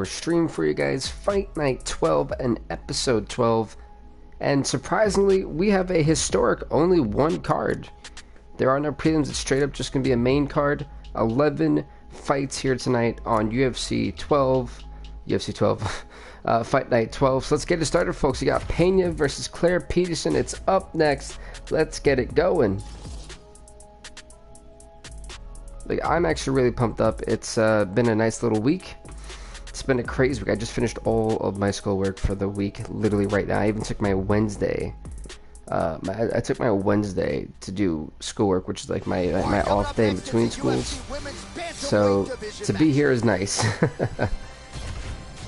2-hour stream for you guys. Fight Night 12 and Episode 12. And surprisingly, we have a historic only one card. There are no prelims. It's straight up just going to be a main card. 11 fights here tonight on UFC 12. Fight Night 12. So let's get it started, folks. You got Pena versus Claire Peterson. It's up next. Let's get it going. Like, I'm actually really pumped up. It's been a nice little week. It's been a crazy week. I just finished all of my schoolwork for the week, literally right now. I even took my Wednesday. I took my Wednesday to do schoolwork, which is like my off day in between schools. So to be here is nice.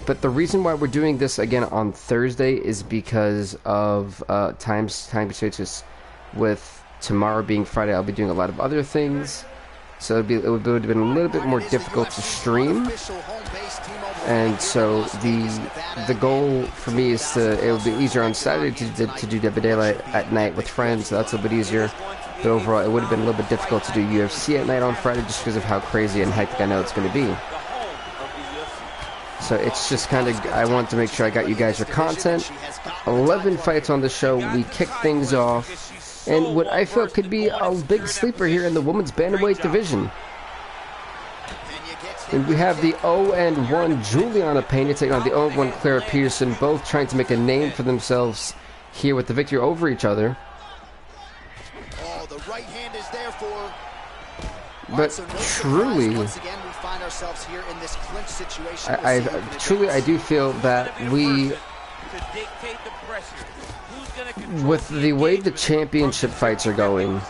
But the reason why we're doing this again on Thursday is because of time constraints. With tomorrow being Friday, I'll be doing a lot of other things, so it would have been a little bit more difficult to stream. And so the goal for me is it will be easier on Saturday to do Dead by Daylight at night with friends. So that's a little bit easier. But overall, it would have been a little bit difficult to do UFC at night on Friday just because of how crazy and hectic I know it's going to be. So it's just kind of, I want to make sure I got you guys your content. 11 fights on the show. We kick things off. And what I feel could be a big sleeper here in the women's bantamweight division. And we have the 0-1 Juliana Pena taking on the 0-1 Claire Peterson, both trying to make a name for themselves here with the victory over each other. Oh, the right hand is there for. But truly, once again, we find ourselves here in this clinch situation. I do feel that we, with the way the championship fights are going,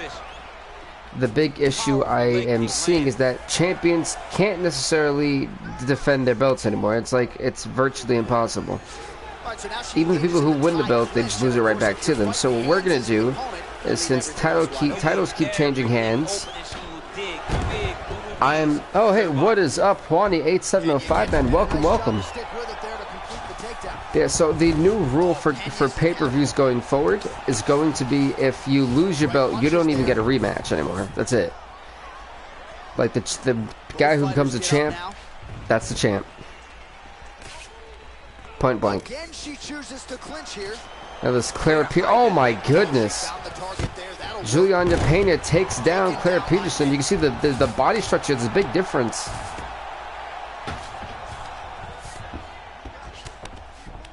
the big issue I am seeing is that champions can't necessarily defend their belts anymore. It's like, it's virtually impossible. Even the people who win the belt, they just lose it right back to them. So what we're going to do is, since titles keep changing hands, oh hey, what is up, Juani8705, man? Welcome. Yeah, so the new rule for pay-per-views going forward is going to be, if you lose your belt, you don't even get a rematch anymore. That's it. Like, the guy who becomes a champ, that's the champ. Point blank. Now this Claire Peterson, oh my goodness. Juliana Pena takes down Claire Peterson. You can see the body structure, there's a big difference.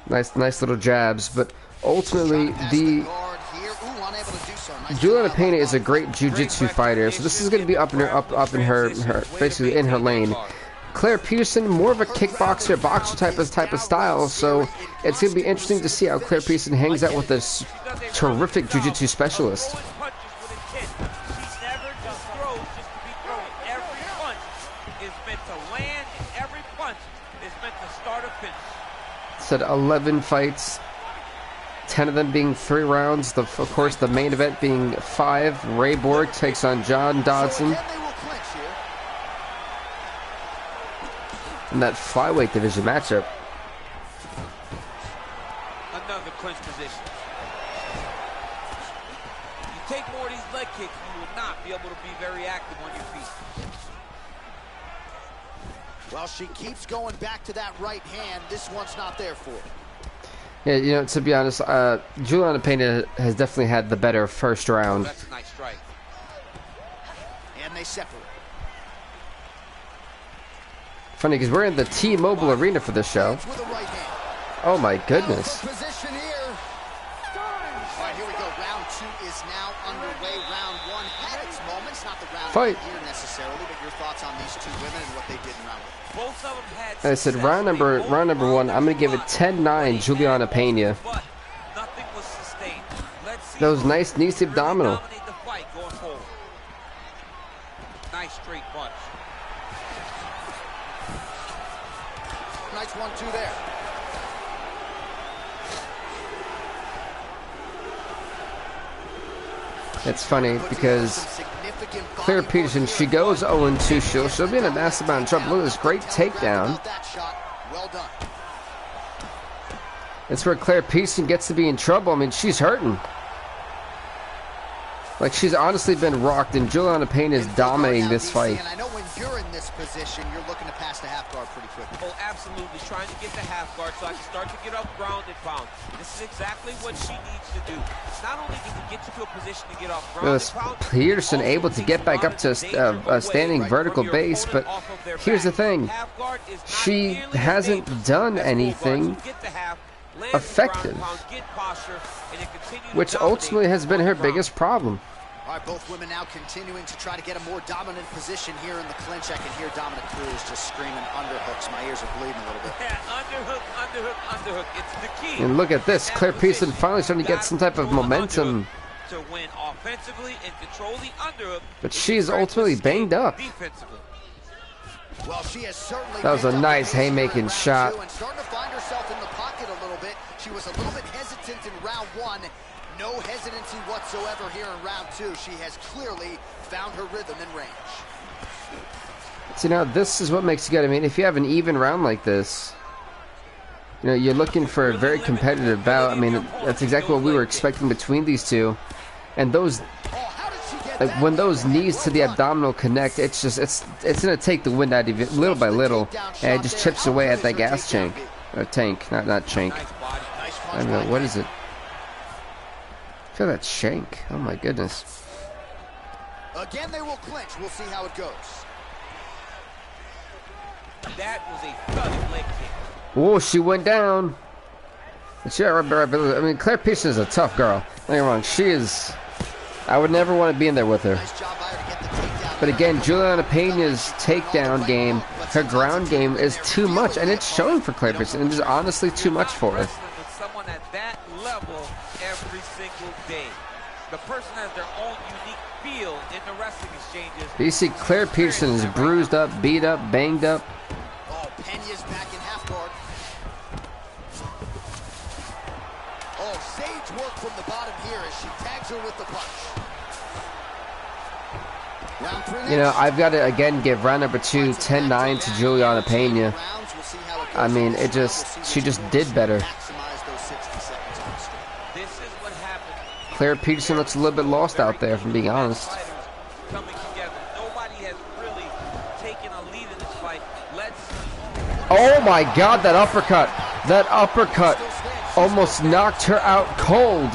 Nice little jabs, but ultimately Juliana Pena is a great jiu-jitsu fighter, so this is going to be up in her basically in her lane. Claire Peterson, more of a kickboxer, boxer type of style, so it's going to be interesting to see how Claire Peterson hangs out with this terrific jiu-jitsu specialist. Said 11 fights, 10 of them being 3 rounds. Of course, the main event being 5. Ray Borg takes on John Dodson in that flyweight division matchup. Another clinch position. You take more of these leg kicks, you will not be able to be very active on your feet. Well, she keeps going back to that right hand. This one's not there for her. Yeah, you know, to be honest, Juliana Pena has definitely had the better first round. That's a nice strike. And they separate. Funny, because we're in the T-Mobile Arena for this show. Oh my goodness. Position here. All right, here we go. Round 2 is now underway. Round 1 had its moments, not the round fight here necessarily, but your thoughts on these two women and what they did in round 1. Both of them had I said round number 1, I'm going to give it 10-9 Juliana Pena. nothing was sustained. Let's see. Those nice knee to abdominal. Dominate the fight going forward. Nice straight punch. Nice 1-2 there. It's funny because Claire Peterson, she goes 0-2. She'll be in a massive amount of trouble. Look at this great takedown. Well done. It's where Claire Peterson gets to be in trouble. I mean, she's hurting. Like, she's honestly been rocked, and Juliana Pena is dominating this fight. And I know when you're in this position, you're looking to pass the half guard pretty quickly. Oh, absolutely. Trying to get the half guard so I can start to get up ground and pound. This is exactly what she needs to do. Not only does it get you to a position to get off ground and pound, Peterson able to get back up to a standing vertical base, but here's the thing. She hasn't done anything effective, which ultimately has been her biggest problem. All right, both women now continuing to try to get a more dominant position here in the clinch. I can hear Dominic Cruz just screaming underhooks. My ears are bleeding a little bit. Yeah, underhook, underhook, underhook. It's the key. And look at this. Claire Peterson finally starting to get some type of momentum. To win offensively and control the underhook. But she's ultimately banged up. Well, she has certainly that was a nice haymaking shot. And starting to find herself in the pocket a little bit. She was a little bit hesitant in round one. No hesitancy whatsoever here in round two. She has clearly found her rhythm and range. See, now this is what makes it good. I mean, if you have an even round like this, you know, you're looking for a very competitive bout. I mean, that's exactly what we were expecting between these two. And those, like, when those knees to the abdominal connect, it's just, it's gonna take the wind out of you little by little, and it just chips away at that gas tank, or tank, not chank. I don't know, what is it? I feel that shank. Oh my goodness. Again, they will clinch. We'll see how it goes. That was a thudding leg kick. Oh, she went down. I mean, Claire Peterson is a tough girl. Don't get me wrong. She is. I would never want to be in there with her. But again, Juliana Pena's takedown game, her ground game is too much, and it's showing for Claire Peterson. It is honestly too much for her. With someone at that level every single day. The person has their own unique feel in the wrestling exchanges. You see Claire Peterson is bruised up, beat up, banged up. Oh, Pena's back in half guard. Oh, sage work from the bottom here as she tags her with the punch. Round three. You know, I've got to again give round number 2 10-9 to Juliana Pena. I mean, she just did better. Claire Peterson looks a little bit lost out there, if I'm being honest. Oh my God, that uppercut! That uppercut almost knocked her out cold.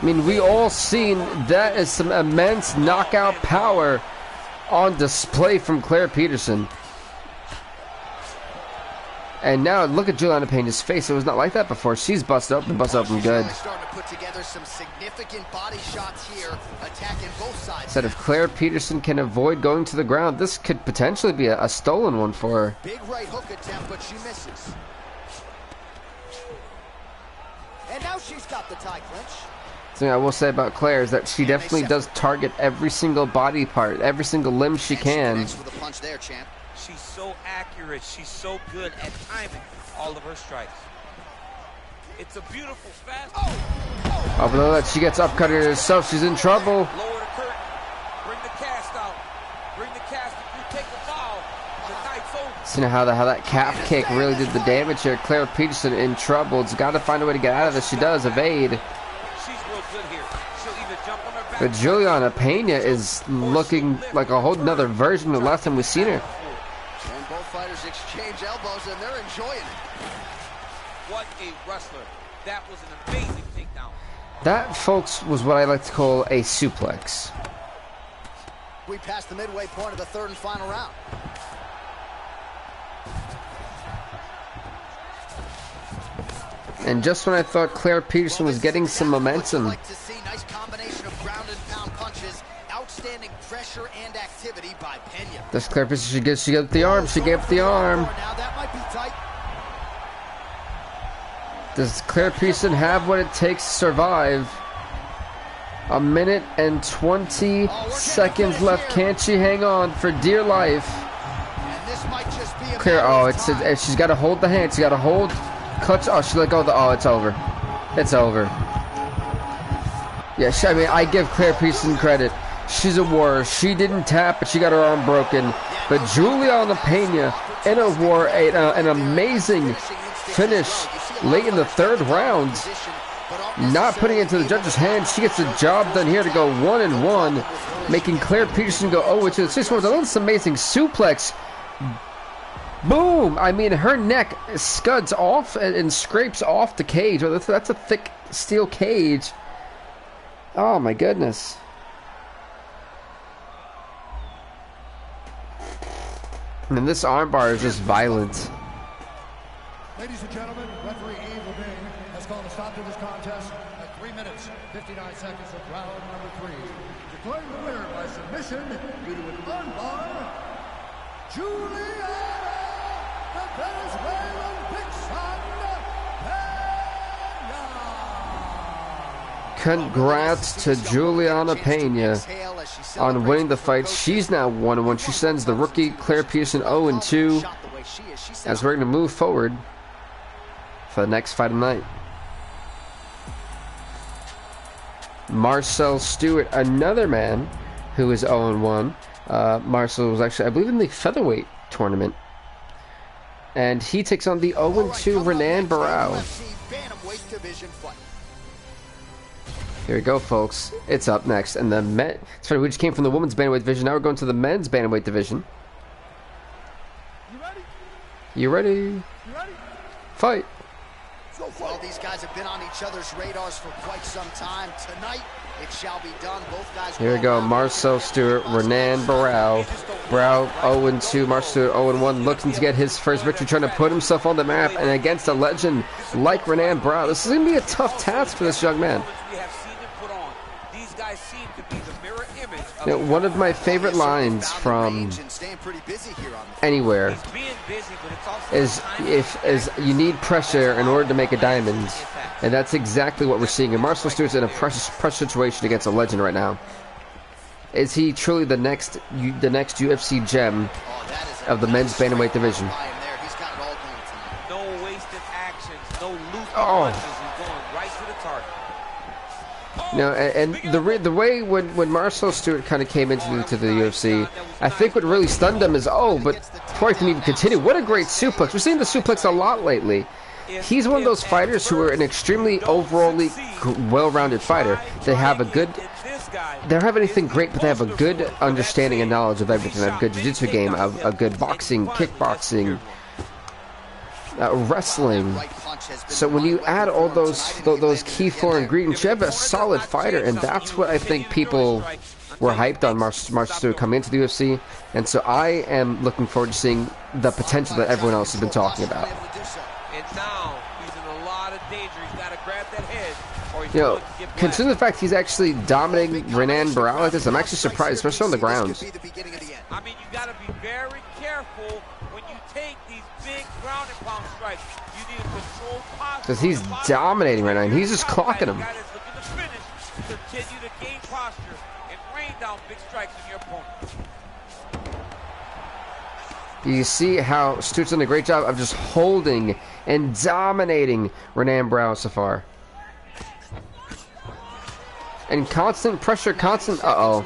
I mean, we all seen that is some immense knockout power on display from Claire Peterson. And now look at Juliana Pena's face. It was not like that before. She's busted open good. Starting to put together some significant body shots here, attacking both sides. Said if Claire Peterson can avoid going to the ground, this could potentially be a stolen one for her. Big right hook attempt, but she misses. And now she's got the tie clinch. Thing I will say about Claire is that she definitely does target every single body part, every single limb she can. With a punch there, champ. She's so accurate. She's so good at timing all of her strikes. It's a beautiful fast. Oh, but she gets upcutted herself. She's in trouble. Lower the curtain. Bring the cast out. Bring the cast. If you take the foul, the night's over. See how that calf kick really did the damage here. Claire Peterson in trouble. It's got to find a way to get out of this. She does evade. She's real good here. She'll either jump on her back. But Juliana Pena is looking like a whole nother version of the last time we've seen her. And both fighters exchange elbows, and they're enjoying it. What a wrestler. That was an amazing takedown. That, folks, was what I like to call a suplex. We passed the midway point of the third and final round. And just when I thought Claire Peterson was getting some momentum, Like to see nice combination of ground and pound punches, outstanding pressure and activity by Pena. this Claire Peterson, she gave the arm. She gave the arm. Now that might be tight. Does Claire Peterson have what it takes to survive? A minute and 20 seconds left. Can't she hang on for dear life? And this might just be a Claire, oh, she's got to hold the hand. She's got to hold, clutch. Oh, she let go of the. Oh, it's over. It's over. Yeah, I mean, I give Claire Peterson credit. She's a warrior. She didn't tap, but she got her arm broken. But Juliana Pena in a war, an amazing finish late in the third round. not putting it into the judge's hands. She gets the job done here to go 1-1, making Claire Peterson go 0-2. This one was this amazing suplex. Boom! I mean, her neck scuds off and scrapes off the cage. That's a thick steel cage. Oh my goodness. And this armbar is just violent. Ladies and gentlemen, referee Eve Levine has called a stop to this contest at 3 minutes, 59 seconds of round number 3. Declaring the winner by submission due to an armbar, Juliana, the Venezuelan Vixen, Pena. Congrats to Juliana Pena on winning the fight. She's now 1-1. She sends the rookie Claire Peterson 0-2 as we're going to move forward for the next fight of the night. Marcel Stewart, another man who is 0-1. Marcel was actually, I believe, in the featherweight tournament. And he takes on the 0-2 Renan Barao. Here we go, folks. It's up next. And the men... It's funny, we just came from the women's bantamweight division. Now we're going to the men's bantamweight division. You ready? You ready? You ready? Fight. Well, these guys have been on each other's radars for quite some time. Tonight, it shall be done. Both guys. Here we go. Marcel Stewart, Renan Barao. Barao 0-2. Marcel Stewart 0-1. Looking to get his first victory, trying to put himself on the map. And against a legend like Renan Barao. This is going to be a tough task for this young man. You know, one of my favorite lines from anywhere is you need pressure in order to make a diamond, and that's exactly what we're seeing. And Marcel Stewart's in a pressure situation against a legend right now. Is he truly the next UFC gem of the men's bantamweight division? No wasted actions, no loose punches. He's going right to the target. No, and the way when Marcel Stewart kind of came into the UFC, I think what really stunned him is, but before I can even continue, what a great suplex. We're seeing the suplex a lot lately. He's one of those fighters who are an extremely overall well-rounded fighter. They have a good... They don't have anything great, but they have a good understanding and knowledge of everything. They have a good jiu-jitsu game, a good boxing, kickboxing, wrestling. So when you add all those key four ingredients, you have a solid fighter, and that's what I think people were hyped on Marcel Stewart coming into the UFC. And so I am looking forward to seeing the potential that everyone else has been talking about. And now he's in a lot of danger. He's got to grab that head. You know, considering the fact he's actually dominating Renan Barao like this, I'm actually surprised, especially on the ground. I mean, you got to be very careful when you take these big ground and pound strikes. You need a controlled posture. Because he's dominating right now, and he's just clocking him. Continue to gain posture and rain down big strikes on your opponent. You see how Stewart's done a great job of just holding and dominating Renan Barao so far. And constant pressure, constant... Uh-oh.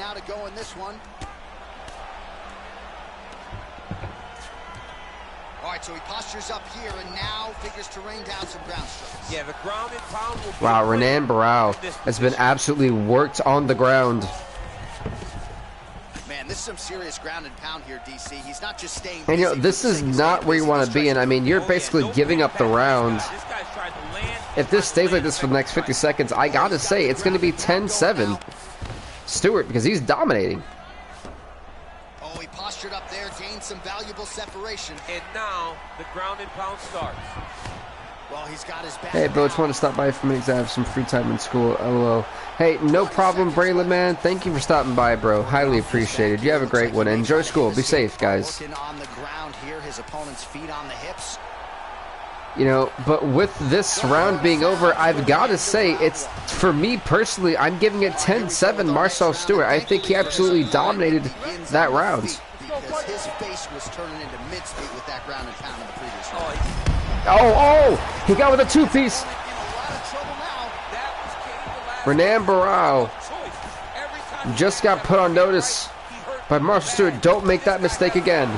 Alright, so he postures up here and now figures to rain down some ground strikes. Yeah, the ground and pound will... Wow, Renan Barao has been absolutely worked on the ground. Man, this is some serious ground and pound here, DC. He's not just staying... And you know, this is not where you want to be in. I mean, you're basically giving up the round. If this stays like this for the next 50 seconds, I gotta say, it's going to be 10-7 Stewart, because he's dominating. Oh, he postured up there, gained some valuable separation. And now, the ground and pound starts. Well, he's got his back. Hey, bro, just want to stop by for a minute because I have some free time in school. LOL. Hey, no problem, Braylon, man. Thank you for stopping by, bro. Highly appreciated. You have a great one. Enjoy school. Be safe, guys. Working on the ground here, his opponent's feet on the hips. You know, but with this round being over, I've got to say, it's, for me personally, I'm giving it 10-7 Marcel Stewart. I think he absolutely dominated that round. Because his face was turning into mincemeat with that ground and pound in the previous round. Oh, he got with a two-piece. Renan Barao just got put on notice by Marcel Stewart. Don't make that mistake again.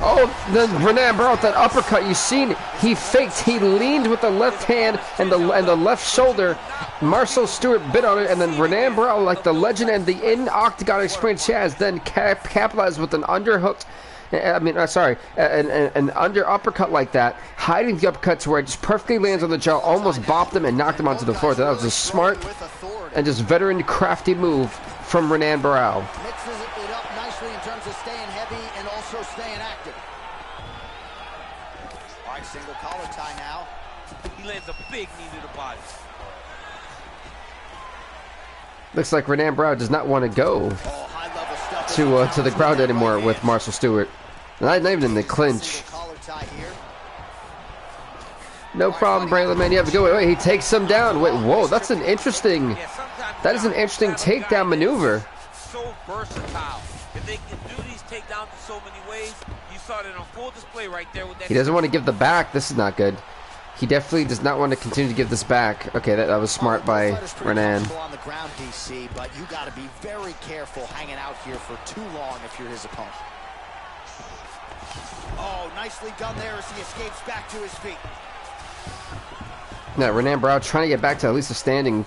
Oh, then Renan Barão with that uppercut. You seen? He faked. He leaned with the left hand and the left shoulder. Marcel Stewart bit on it, and then Renan Barão, like the legend and the in-octagon experience he has, then capitalized with an underhooked. I mean, sorry, an under uppercut like that, hiding the uppercut to where it just perfectly lands on the jaw, almost bopped him and knocked him onto the floor. That was a smart and just veteran crafty move from Renan Barão. Mixes it up nicely in terms of staying heavy and also staying active. All right, single collar tie now. He lands a big knee to the body. Looks like Renan Barão does not want to go to the ground anymore with Marcel Stewart. Not even in the clinch. No problem, Braylon, man. You have to go. Wait, he takes him down. Wait, whoa, that's an interesting. That is an interesting takedown maneuver. So versatile. If they can do these takedowns in so many ways, you saw it on full display right there with that. He doesn't want to give the back. This is not good. He definitely does not want to continue to give this back. Okay, that was smart by Renan. On the ground, DC, but you got to be very careful hanging out here for too long if you're his opponent. Oh, nicely done there as he escapes back to his feet. Now, Renan Barão trying to get back to at least a standing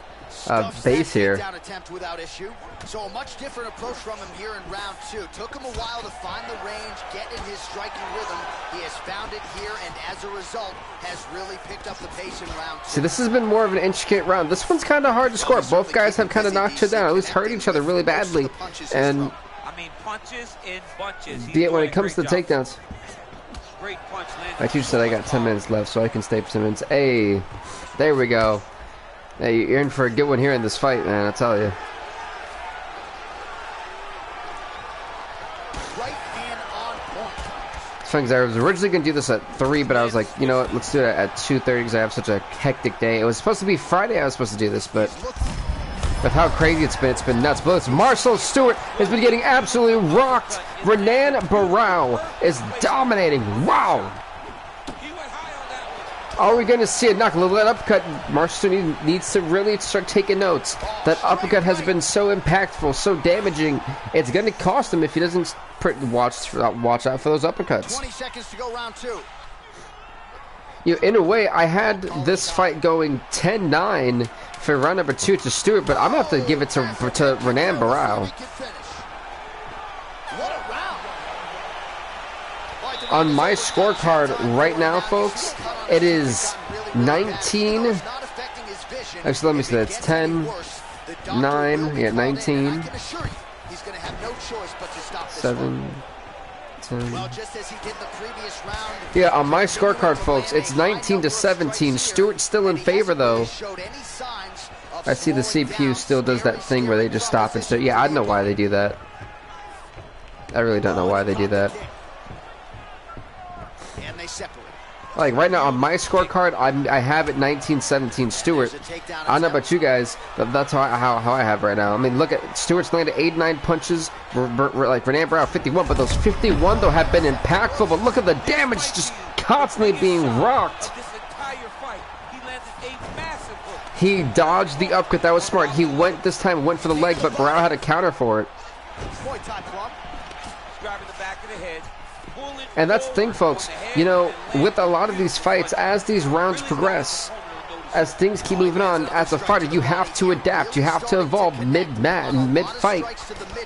base here. Attempt without issue. So a much different approach from him here in round two. Took him a while to find the range, get in his striking rhythm. He has found it here, and as a result, has really picked up the pace in round two. See, this has been more of an intricate round. This one's kind of hard to score. Both guys have kind of knocked each other down, at least hurt each other really badly. And I mean, punches in bunches. yeah, when it comes to the takedowns. Great punch landed. Like you said, I got 10 minutes left, so I can stay for 10 minutes. Hey, there we go. Hey, you're in for a good one here in this fight, man, I tell you. Right hand on point. It's funny because I was originally going to do this at 3, but I was like, you know what, let's do it at 2:30 because I have such a hectic day. It was supposed to be Friday I was supposed to do this, but with how crazy it's been nuts. But it's Marcel Stewart has been getting absolutely rocked. Renan Barão is dominating. Wow. Are we going to see a knock? That uppercut, Marcel Stewart needs to really start taking notes. That uppercut has been so impactful, so damaging. It's going to cost him if he doesn't watch out for those uppercuts. 20 seconds to go round two. You know, in a way, I had this fight going 10-9 for round number 2 to Stewart, but I'm going to have to give it to Renan Barão. On my scorecard right now, folks, it is 19. Actually, let me see that. It's 10, 9, yeah, 19, 7, 10. Yeah, on my scorecard, folks, it's 19-17. Stewart's still in favor, though. I see the CPU still does that thing where they just stop and start. Yeah, I don't know why they do that. I really don't know why they do that. Like right now on my scorecard, I have it 19-17 Stewart. I don't know about you guys, but that's how I have right now. I mean, look at Stewart's landed 89 punches, like Renan Barão 51, but those 51 though have been impactful. But look at the damage just constantly being rocked. He dodged the uppercut. That was smart. He went this time, went for the leg, but Barão had a counter for it. And that's the thing, folks. You know, with a lot of these fights, as these rounds progress, as things keep moving on, as a fighter, you have to adapt. You have to evolve mid-fight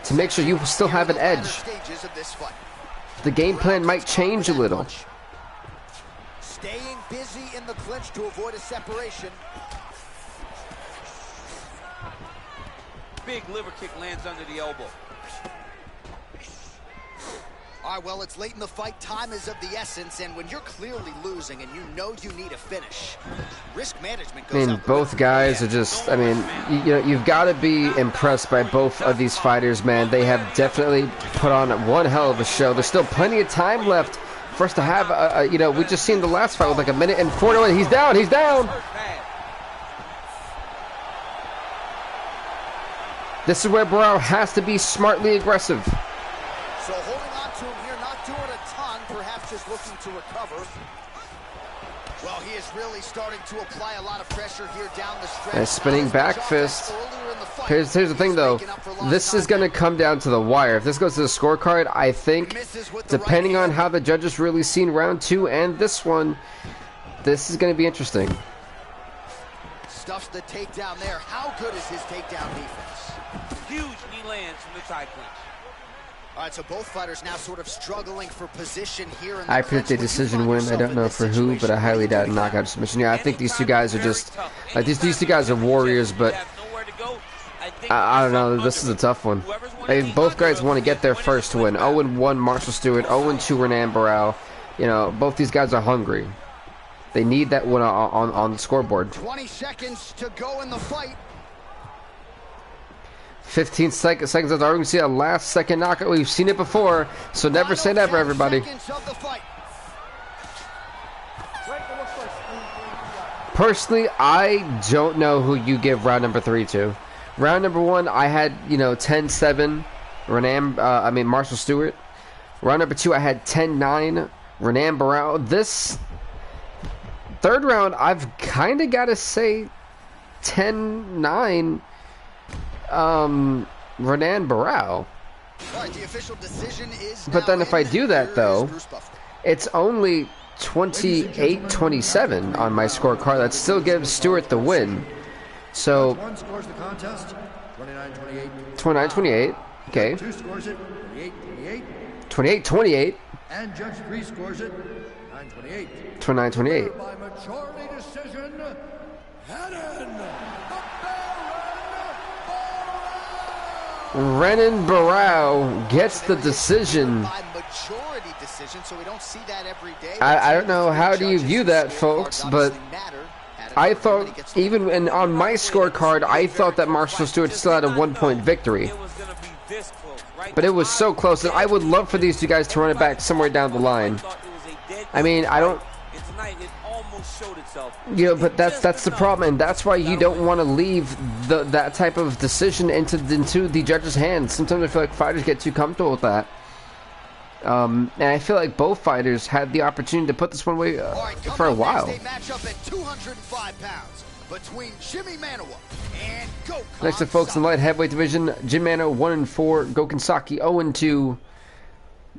to make sure you still have an edge. The game plan might change a little. Staying busy in the clinch to avoid a separation. Big liver kick lands under the elbow. All right, well, it's late in the fight. Time is of the essence, and when you're clearly losing and you know you need a finish, risk management goes out the both guys are just, I mean, you know, you've got to be impressed by both of these fighters, man. They have definitely put on one hell of a show. There's still plenty of time left for us to have, you know, we just seen the last fight with like 1 minute and 40. He's down, he's down. This is where Barão has to be smartly aggressive. So holding on to him here, not doing a ton, perhaps just looking to recover. Well, he is really starting to apply a lot of pressure here down the stretch. And spinning back fist. Here's the thing, though. This is going to come down to the wire. If this goes to the scorecard, I think, depending on how the judges really seen round 2 and this one, this is going to be interesting. Stuffs the takedown there. How good is his takedown defense? Huge knee lands from the tie clinch. All right, so both fighters now sort of struggling for position here. I predict a decision win. I don't know for who, but I highly doubt a knockout submission. Yeah, I think these two guys are just like these two guys are warriors, but I don't know. This is a tough one. Both guys want to get their first win. 0-1 Marshall Stewart, 0-2 Renan Barão. You know, both these guys are hungry. They need that one on the scoreboard. 20 seconds to go in the fight. 15 seconds after we're going to see a last second knockout. We've seen it before, so never say never, everybody. Personally, I don't know who you give round number 3 to. Round number 1, I had, 10-7 Marshall Stewart. Round number 2, I had 10-9 Renan Barão. This third round, I've kind of got to say 10-9 Renan Barão. Right, the official decision is but then if I do that, though, it's only 28-27 on my scorecard. That still gives Stewart the win. So 29-28. Okay. 28-28. And Judge 3 scores it 9-28. 29-28. By majority decision, Renan Barão gets the decision. By majority decision, so we don't see that every day. I don't know, how do you view that, folks, but I thought, even on my scorecard, I thought that Marshall Stewart still had a 1-point victory. But it was so close, and I would love for these two guys to run it back somewhere down the line. I mean, I don't... but that's the problem, and that's why you don't want to leave that type of decision into the judge's hands. Sometimes I feel like fighters get too comfortable with that. And I feel like both fighters had the opportunity to put this one away for a while. Matchup at 205 pounds between Jimmy MANUWA and Gokhan Next to folks in the light heavyweight division, Jim MANUWA 1-4, Gokhan Saki 0-2.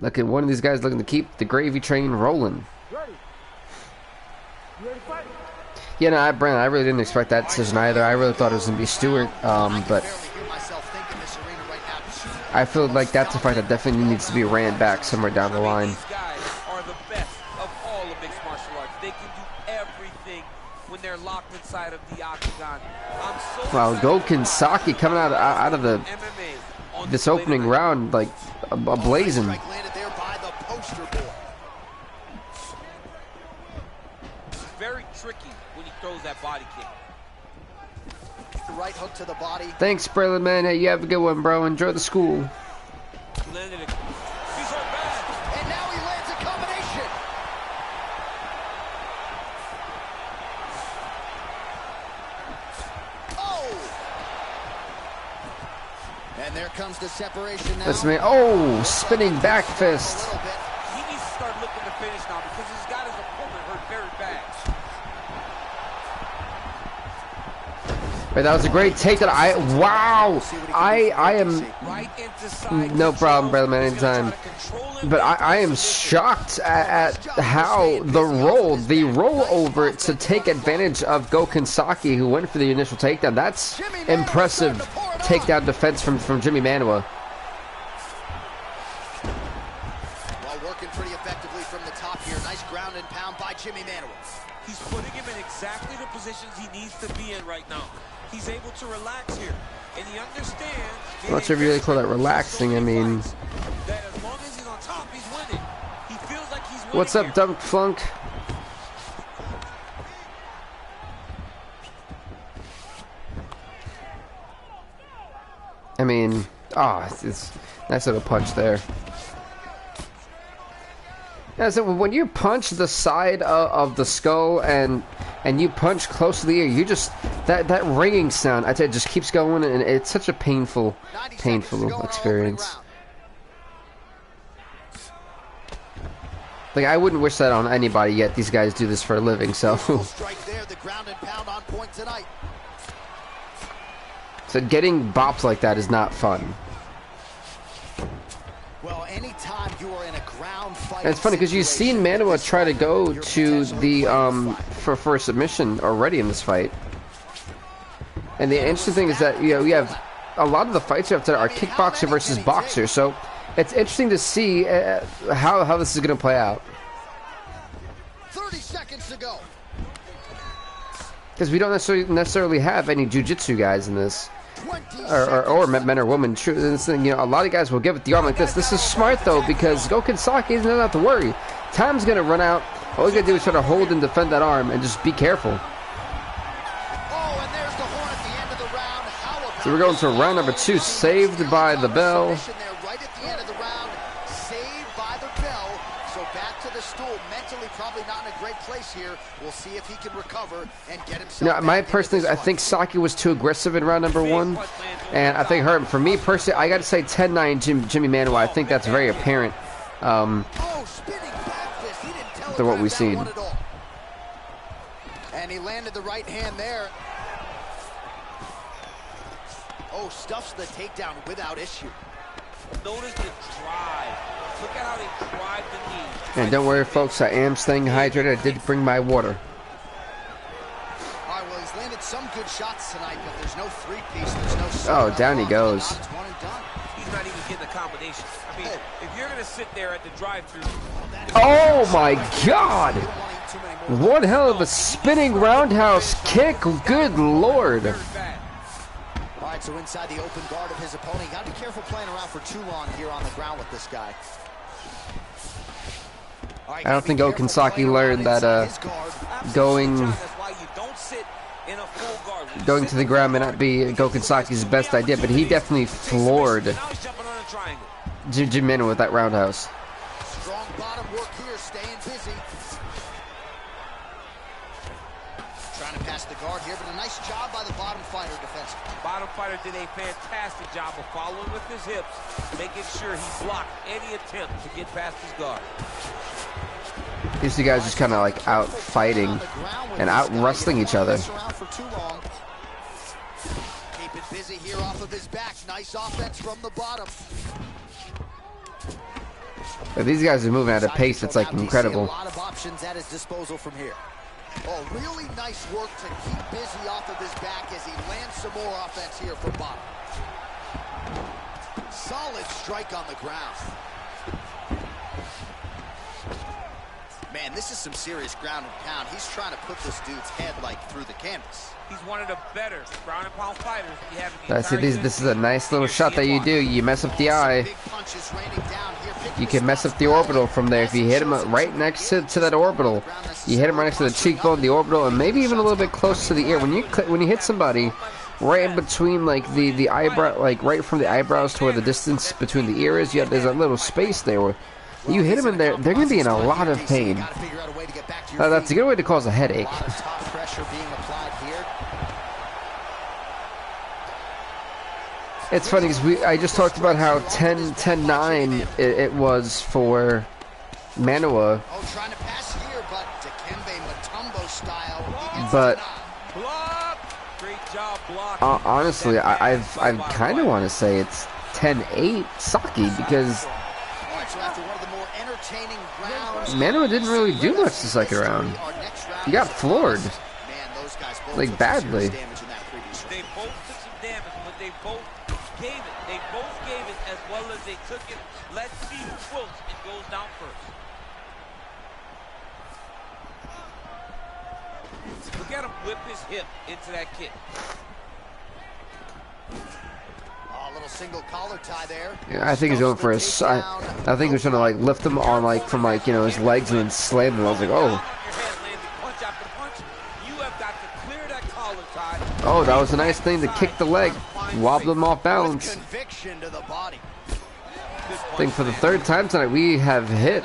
Look at one of these guys looking to keep the gravy train rolling. Yeah, no, Brandon, I really didn't expect that decision either. I really thought it was going to be Stewart, but I feel like that's a fight that definitely needs to be ran back somewhere down the line. These guys are the best of all of mixed martial arts. They can do everything when they're locked inside of the octagon. Wow, Gokhan Saki coming out of this opening round like blazing. Very tricky when he throws that body kick. Right hook to the body. Thanks, Braylon, man. Hey, you have a good one, bro. Enjoy the school. He landed it. He's so bad. And now he lands a combination. Oh! And there comes the separation now. Listen, man. Oh, spinning back fist. He needs to start looking to finish now because he's got his opponent hurt very bad. Wait, that was a great take. That I am no problem, brother man, anytime. But I am shocked at how the roll over to take advantage of Gokhan Saki, who went for the initial takedown. That's impressive takedown defense from Jimmy MANUWA. Well, working pretty effectively from the top here. Nice ground and pound by Jimmy MANUWA. He's putting him in exactly the positions he needs to be in right now. He's able to relax here, and he understands. I'm not sure if you really call that relaxing. I mean, that as long as he's on top, he's winning. He feels like he's winning. What's up, Dunk Flunk? I mean, it's nice little punch there. Yeah, so when you punch the side of the skull and you punch close to the ear, you just that ringing sound. I tell you, it just keeps going, and it's such a painful experience. Like, I wouldn't wish that on anybody, yet these guys do this for a living, so. Strike there, the ground and pound on point tonight. So getting bopped like that is not fun. Well, anytime you are in a ground fight, and it's funny because you've seen MANUWA try to go to the for a submission already in this fight. And the interesting thing is that, you know, we have a lot of the fights after are kickboxer versus boxer, so it's interesting to see how this is going to play out. 30 seconds to go. Because we don't necessarily have any jiu-jitsu guys in this, or men or women. True, you know, a lot of guys will give it the arm like this. This is smart though, because Gokhan Saki doesn't have to worry. Time's going to run out. All you got to do is try to hold and defend that arm, and just be careful. So we're going to round number 2, saved by the bell. Right at the end of the round, saved by the bell. So back to the stool, mentally probably not in a great place here. We'll see if he can recover and get himself. Now, my personal thing, I think Saki was too aggressive in round number 1, and I think hurt. For me personally, I got to say 10-9 Jimmy MANUWA. I think that's very apparent. To what we've seen. And he landed the right hand there. Oh, stuffs the takedown without issue. Notice the drive. Look at how they drive the knee. And don't worry, folks, I am staying hydrated. I did bring my water. All right, well, he's landed some good shots tonight, but there's no three-piece. There's no... Oh, down he goes. He's not even getting the combination. I mean, if you're going to sit there at the drive-thru... Oh, my God! One hell of a spinning roundhouse kick. Good Lord. All right, so inside the open guard of his opponent. You got to be careful playing around for too long here on the ground with this guy. Right, I don't think Gokhan Saki learned that going to the ground may not be Gokhan Saki's best idea, but he definitely floored Jimmy MANUWA with that roundhouse. Strong bottom work here, staying busy. Trying to pass the guard here, but a nice job by the bottom fighter defensively. Bottom fighter did a fantastic job of following with his hips, making sure he blocked any attempt to get past his guard. These two guys just kind of like out fighting and out wrestling each other. Keep it busy here off of his back. Nice offense from the bottom. But these guys are moving at a pace that's like incredible. A lot of options at his disposal from here. Oh, really nice work to keep busy off of his back as he lands some more offense here from bottom. Solid strike on the ground. Man, this is some serious ground and pound. He's trying to put this dude's head like through the canvas. He's one of the better ground and pound fighters we have in the I see this is a nice little shot that you do. You mess up the eye. You can mess up the orbital from there. If you hit him right next to that orbital, you hit him right next to the cheekbone, the orbital, and maybe even a little bit close to the ear. When you hit somebody right in between like the eyebrow, like right from the eyebrows to where the distance between the ear is, there's a little space there. Where you hit them in there, they're going to be in a lot of pain. That's a good way to cause a headache. It's funny because I just talked about how 10-9 it was for MANUWA. But honestly, I kind of want to say it's 10-8 Saki because MANUWA didn't really do much the second round. He got floored, like badly. They both took some damage, but they both gave it. They both gave it as well as they took it. Let's see who quilts and goes down first. Look at him whip his hip into that kick. A little single collar tie there. Yeah, I think he's going for a. I think he's trying to like lift him on like from like his legs and then slam him. I was like, oh. Oh, that was a nice thing to kick the leg, wobble him off balance. I think for the third time tonight we have hit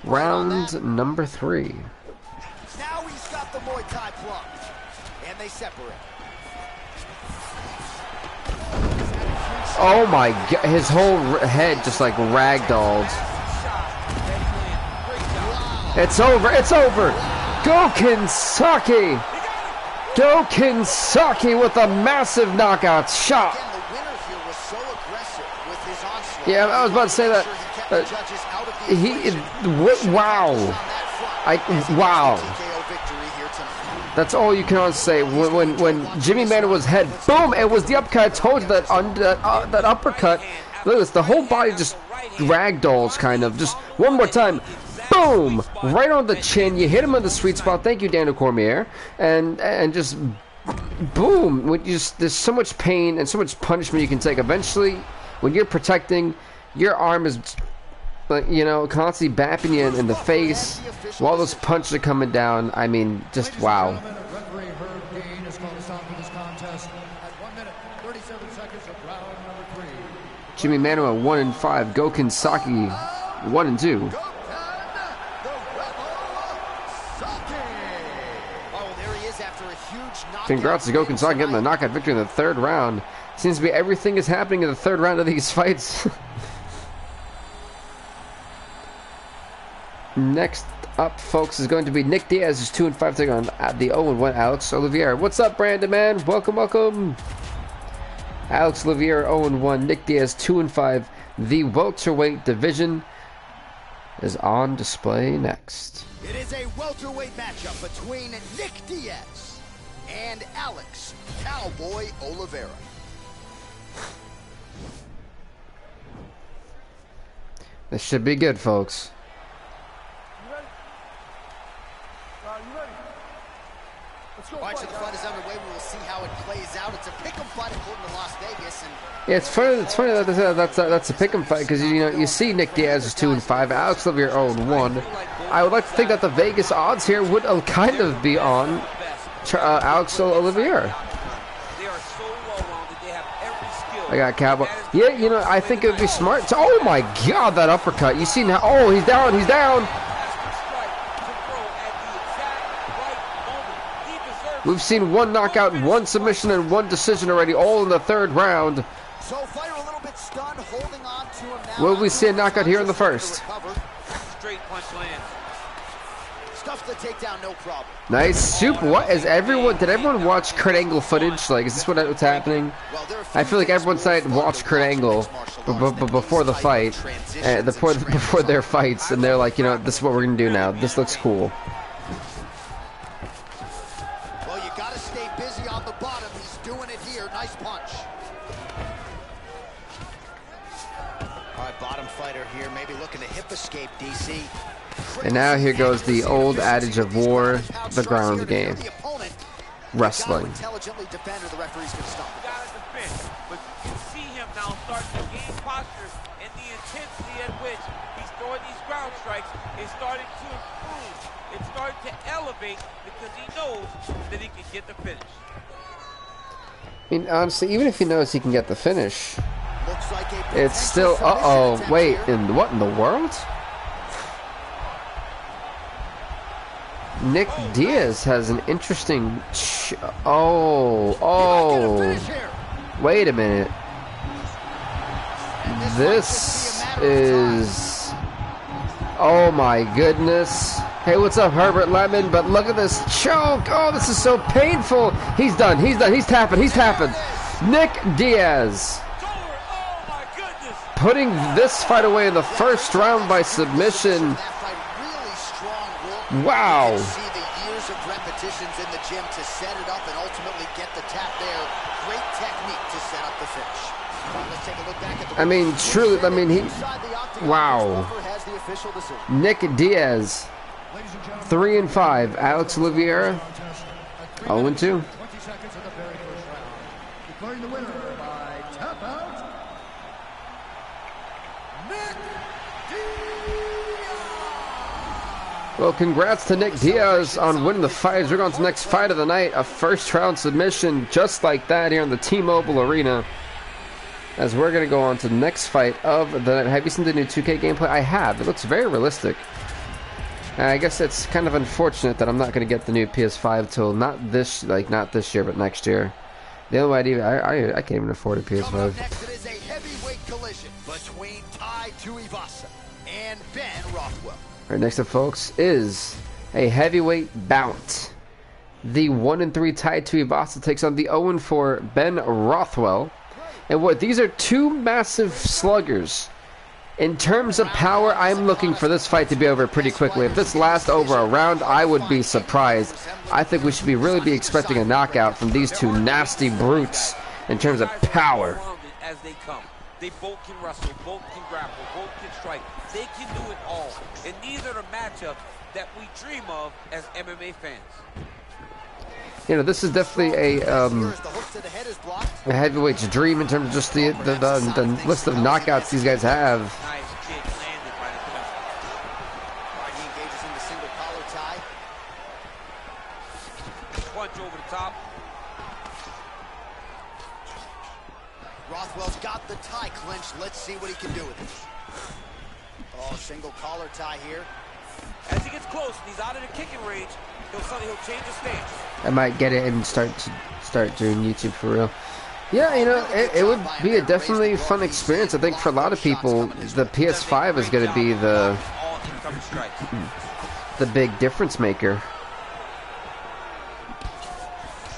round number 3. Now he's got the Muay Thai plug, and they separate. Oh my God, his whole head just like ragdolled. It's over. It's over. Gokinsaki. Gokinsaki with a massive knockout shot. Again, the winner here was so aggressive with his onslaught. Yeah, I was about to say that. Wow. Wow. That's all you can honestly say. When Jimmy Manuwa's head, boom, it was the uppercut. I told you that that uppercut. Look at this, the whole body just ragdolls, kind of. Just one more time, boom, right on the chin. You hit him on the sweet spot. Thank you, Daniel Cormier, and just boom. There's so much pain and so much punishment you can take. Eventually, when you're protecting, your arm is, you know, constantly bapping you in the face while those punches are coming down. I mean, just wow. Jimmy Manuwa 1-5. Gokinsaki 1-2. Congrats to Gokinsaki getting the knockout victory in the third round. Seems to be everything is happening in the third round of these fights. Next up, folks, is going to be Nick Diaz, who's 2-5, taking on the 0-1 Alex Oliveira. What's up, Brandon, man? Welcome, welcome. Alex Oliveira 0-1, Nick Diaz 2-5. The welterweight division is on display next. It is a welterweight matchup between Nick Diaz and Alex Cowboy Oliveira. This should be good, folks. Alright, so the fight is underway. We will see how it plays out. It's a pick'em fight according to Las Vegas. And yeah, it's funny. It's funny that that's a pick'em fight because you see Nick Diaz is 2-5, Alex Oliveira 0-1. I would like to think that the Vegas odds here would kind of be on Alex Oliveira. I got Cowboy. Yeah, you know, I think it would be smart. Oh my God, that uppercut! You see now? Oh, he's down. He's down. We've seen one knockout, one submission, and one decision already, all in the third round. So fighter a little bit stunned, holding on to him now. Will we see a knockout here in the first? Straight punch lands. Stuff the takedown, no problem. Nice soup. What is everyone? Did everyone watch Kurt Angle footage? Like, is this what's happening? I feel like everyone tonight watched Kurt Angle before the fight, before their fights, and they're like, you know, this is what we're gonna do now. This looks cool. Escape, DC. And now here goes the old adage of war, the ground game. Wrestling. Intelligently defend or the referee's gonna stop. You gotta defend, but you can see him now starting to gain posture, and the intensity at which he's throwing these ground strikes is starting to improve. It's starting to elevate because he knows that he can get the finish. I mean, honestly, even if he knows he can get the finish, it's still, wait, what in the world? Nick Diaz has an interesting, wait a minute. This is, oh my goodness. Hey, what's up, Herbert Lemon? But look at this choke. Oh, this is so painful. He's done. He's tapping. Nick Diaz putting this fight away in the first round by submission. Wow. See the years of repetitions in the gym to set it up and ultimately get the tap there. Great technique to set up the finish. Let's take a look back at the mean, truly, I mean, wow. Nick Diaz, 3-5. Alex Oliveira, 0-2. Declaring the winner by tap out, Nick Diaz. Well, congrats to Nick Diaz on winning the fight. We're going to the next fight of the night, a first round submission just like that here in the T-Mobile Arena. As we're going to go on to the next fight of the night. Have you seen the new 2K gameplay? I have. It looks very realistic. I guess it's kind of unfortunate that I'm not going to get the new PS5 till not this year, but next year. The only idea, I can't even afford a PS5. Next, it is a heavyweight collision between Tai Tuivasa and Ben Rothwell. Alright, next up, folks, is a heavyweight bout. The 1-3 Tai Tuivasa takes on the 0-4 Ben Rothwell. And what, these are two massive sluggers. In terms of power, I'm looking for this fight to be over pretty quickly. If this lasts over a round, I would be surprised. I think we should really be expecting a knockout from these two nasty brutes in terms of power. As they come, they both can wrestle, both can grapple, both can strike. They can do it all. And these are the matchups that we dream of as MMA fans. You know, this is definitely a heavyweight's dream in terms of just the list of knockouts these guys have. Nice kick landed by the clinch. He engages in the single collar tie. Punch over the top. Rothwell's got the tie clinched. Let's see what he can do with it. Oh, single collar tie here. As he gets close and he's out of the kicking range, he'll change the stance. I might get it and start doing YouTube for real. Yeah, you know, it would be a definitely fun experience. I think for a lot of people, the PS5 is going to be the big difference maker.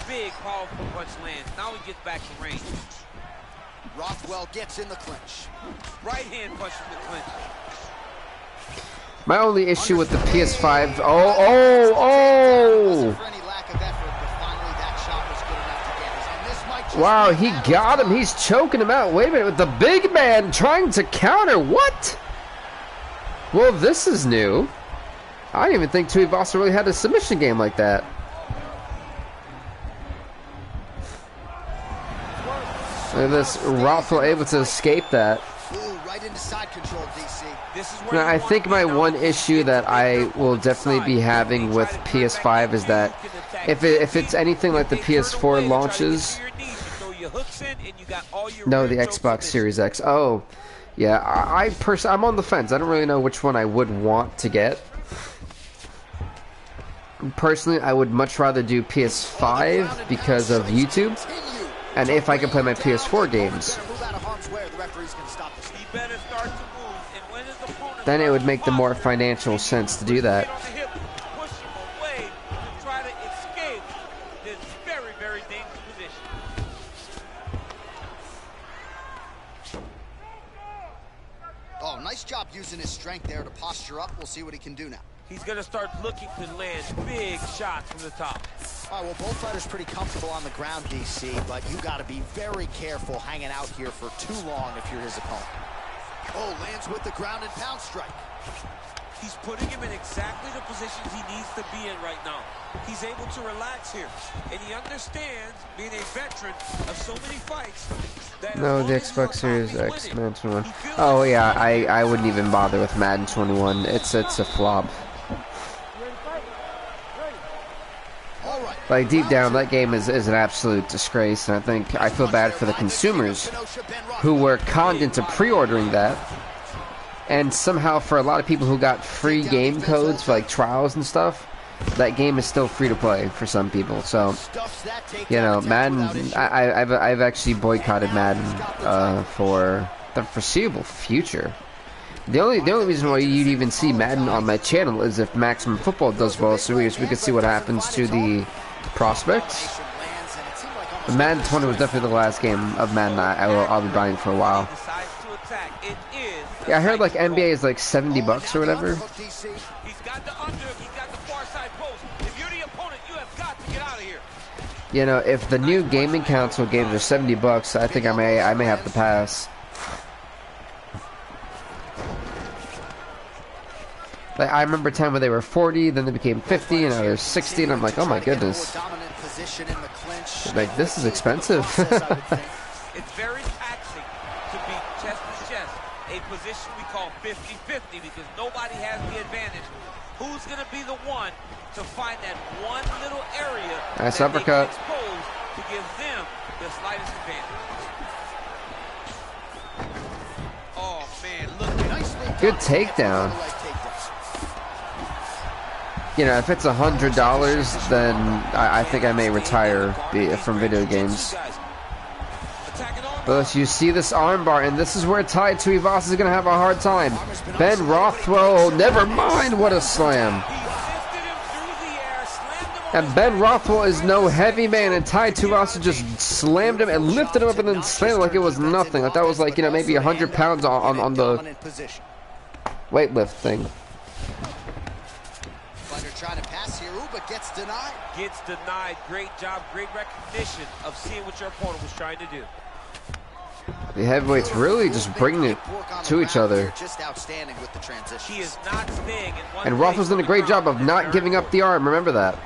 Big, powerful punch lands. Now he gets back to range. Rothwell gets in the clinch. Right hand punches the clinch. My only issue with the PS5, wow, he got him. He's choking him out. Wait a minute, with the big man trying to counter. What? Well, this is new. I didn't even think Tuivasa really had a submission game like that. Look at this, Rothwell able to escape that. Right into side control, DC. Now, I think my one issue that I will definitely be having with PS5 is that if it's anything like the PS4 launches, no, the Xbox Series X. Oh, yeah, I'm on the fence. I don't really know which one I would want to get. Personally, I would much rather do PS5 because of YouTube, and if I can play my PS4 games, then it would make the more financial sense to do that. Oh, nice job using his strength there to posture up. We'll see what he can do now. He's going to start looking to land big shots from the top. All right, well, both fighters pretty comfortable on the ground, DC, but you got to be very careful hanging out here for too long if you're his opponent. Oh, lands with the ground and pound strike. He's putting him in exactly the positions he needs to be in right now. He's able to relax here, and he understands, being a veteran of so many fights, that no, the Xbox Series X, Madden 21. Oh yeah, I wouldn't even bother with Madden 21. It's a flop. Like deep down, that game is an absolute disgrace, and I feel bad for the consumers who were conned into pre-ordering that, and somehow for a lot of people who got free game codes for like trials and stuff, that game is still free to play for some people. So, you know, Madden, I've actually boycotted Madden for the foreseeable future. The only reason why you'd even see Madden on my channel is if Maximum Football does well, so we can see what happens to the prospects. But Madden 20 was definitely the last game of Madden I'll be buying for a while. Yeah, I heard like NBA is like $70 or whatever. You know, if the new gaming console games are $70, I think I may have to pass. Like, I remember a time when they were 40, then they became 50, and now they're 60, and I'm like, oh my goodness. Like, this is expensive. It's very taxing to be chest to chest, a position we call 50-50, because nobody has the advantage. Who's going to be the one to find that one little area nice that uppercut. they can expose to give them the slightest advantage? Oh, man, look. Good takedown. You know, if it's $100, then I think I may retire from video games. Attacking all But you see this armbar, and this is where Tai Tuivasa is going to have a hard time. Ben Rothwell, never mind, what a slam. And Ben Rothwell is no heavy man, and Tai Tuivasa just slammed him and lifted him up and then slammed him like it was nothing. Like that was like, you know, maybe 100 pounds on the weightlift thing. Trying to pass here, but gets denied. Gets denied. Great job, great recognition of seeing what your opponent was trying to do. The heavyweights really just bringing it to each other. Just outstanding with the transition. He is not staying in one. And Rothwell's done a great job of not giving up the arm. Remember that.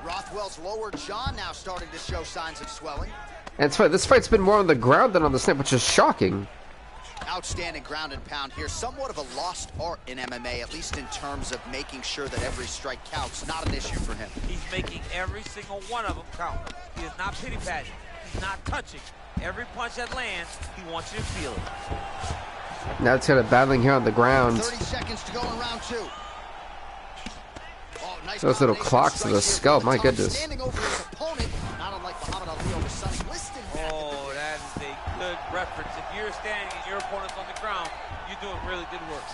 Rothwell's lower jaw now starting to show signs of swelling. And it's funny, this fight's been more on the ground than on the snap, which is shocking. Outstanding ground and pound here. Somewhat of a lost art in MMA, at least in terms of making sure that every strike counts. Not an issue for him. He's making every single one of them count. He is not pity-patting. He's not touching. Every punch that lands, he wants you to feel it. Now it's kind of battling here on the ground. 30 seconds to go in round 2. Oh, nice. Those little clocks to the skull, my goodness. Standing over his opponent, not unlike Muhammad Ali over Sonny Liston. Oh, that is a good reference. If you're standing and your opponent's on the ground, you're doing really good work.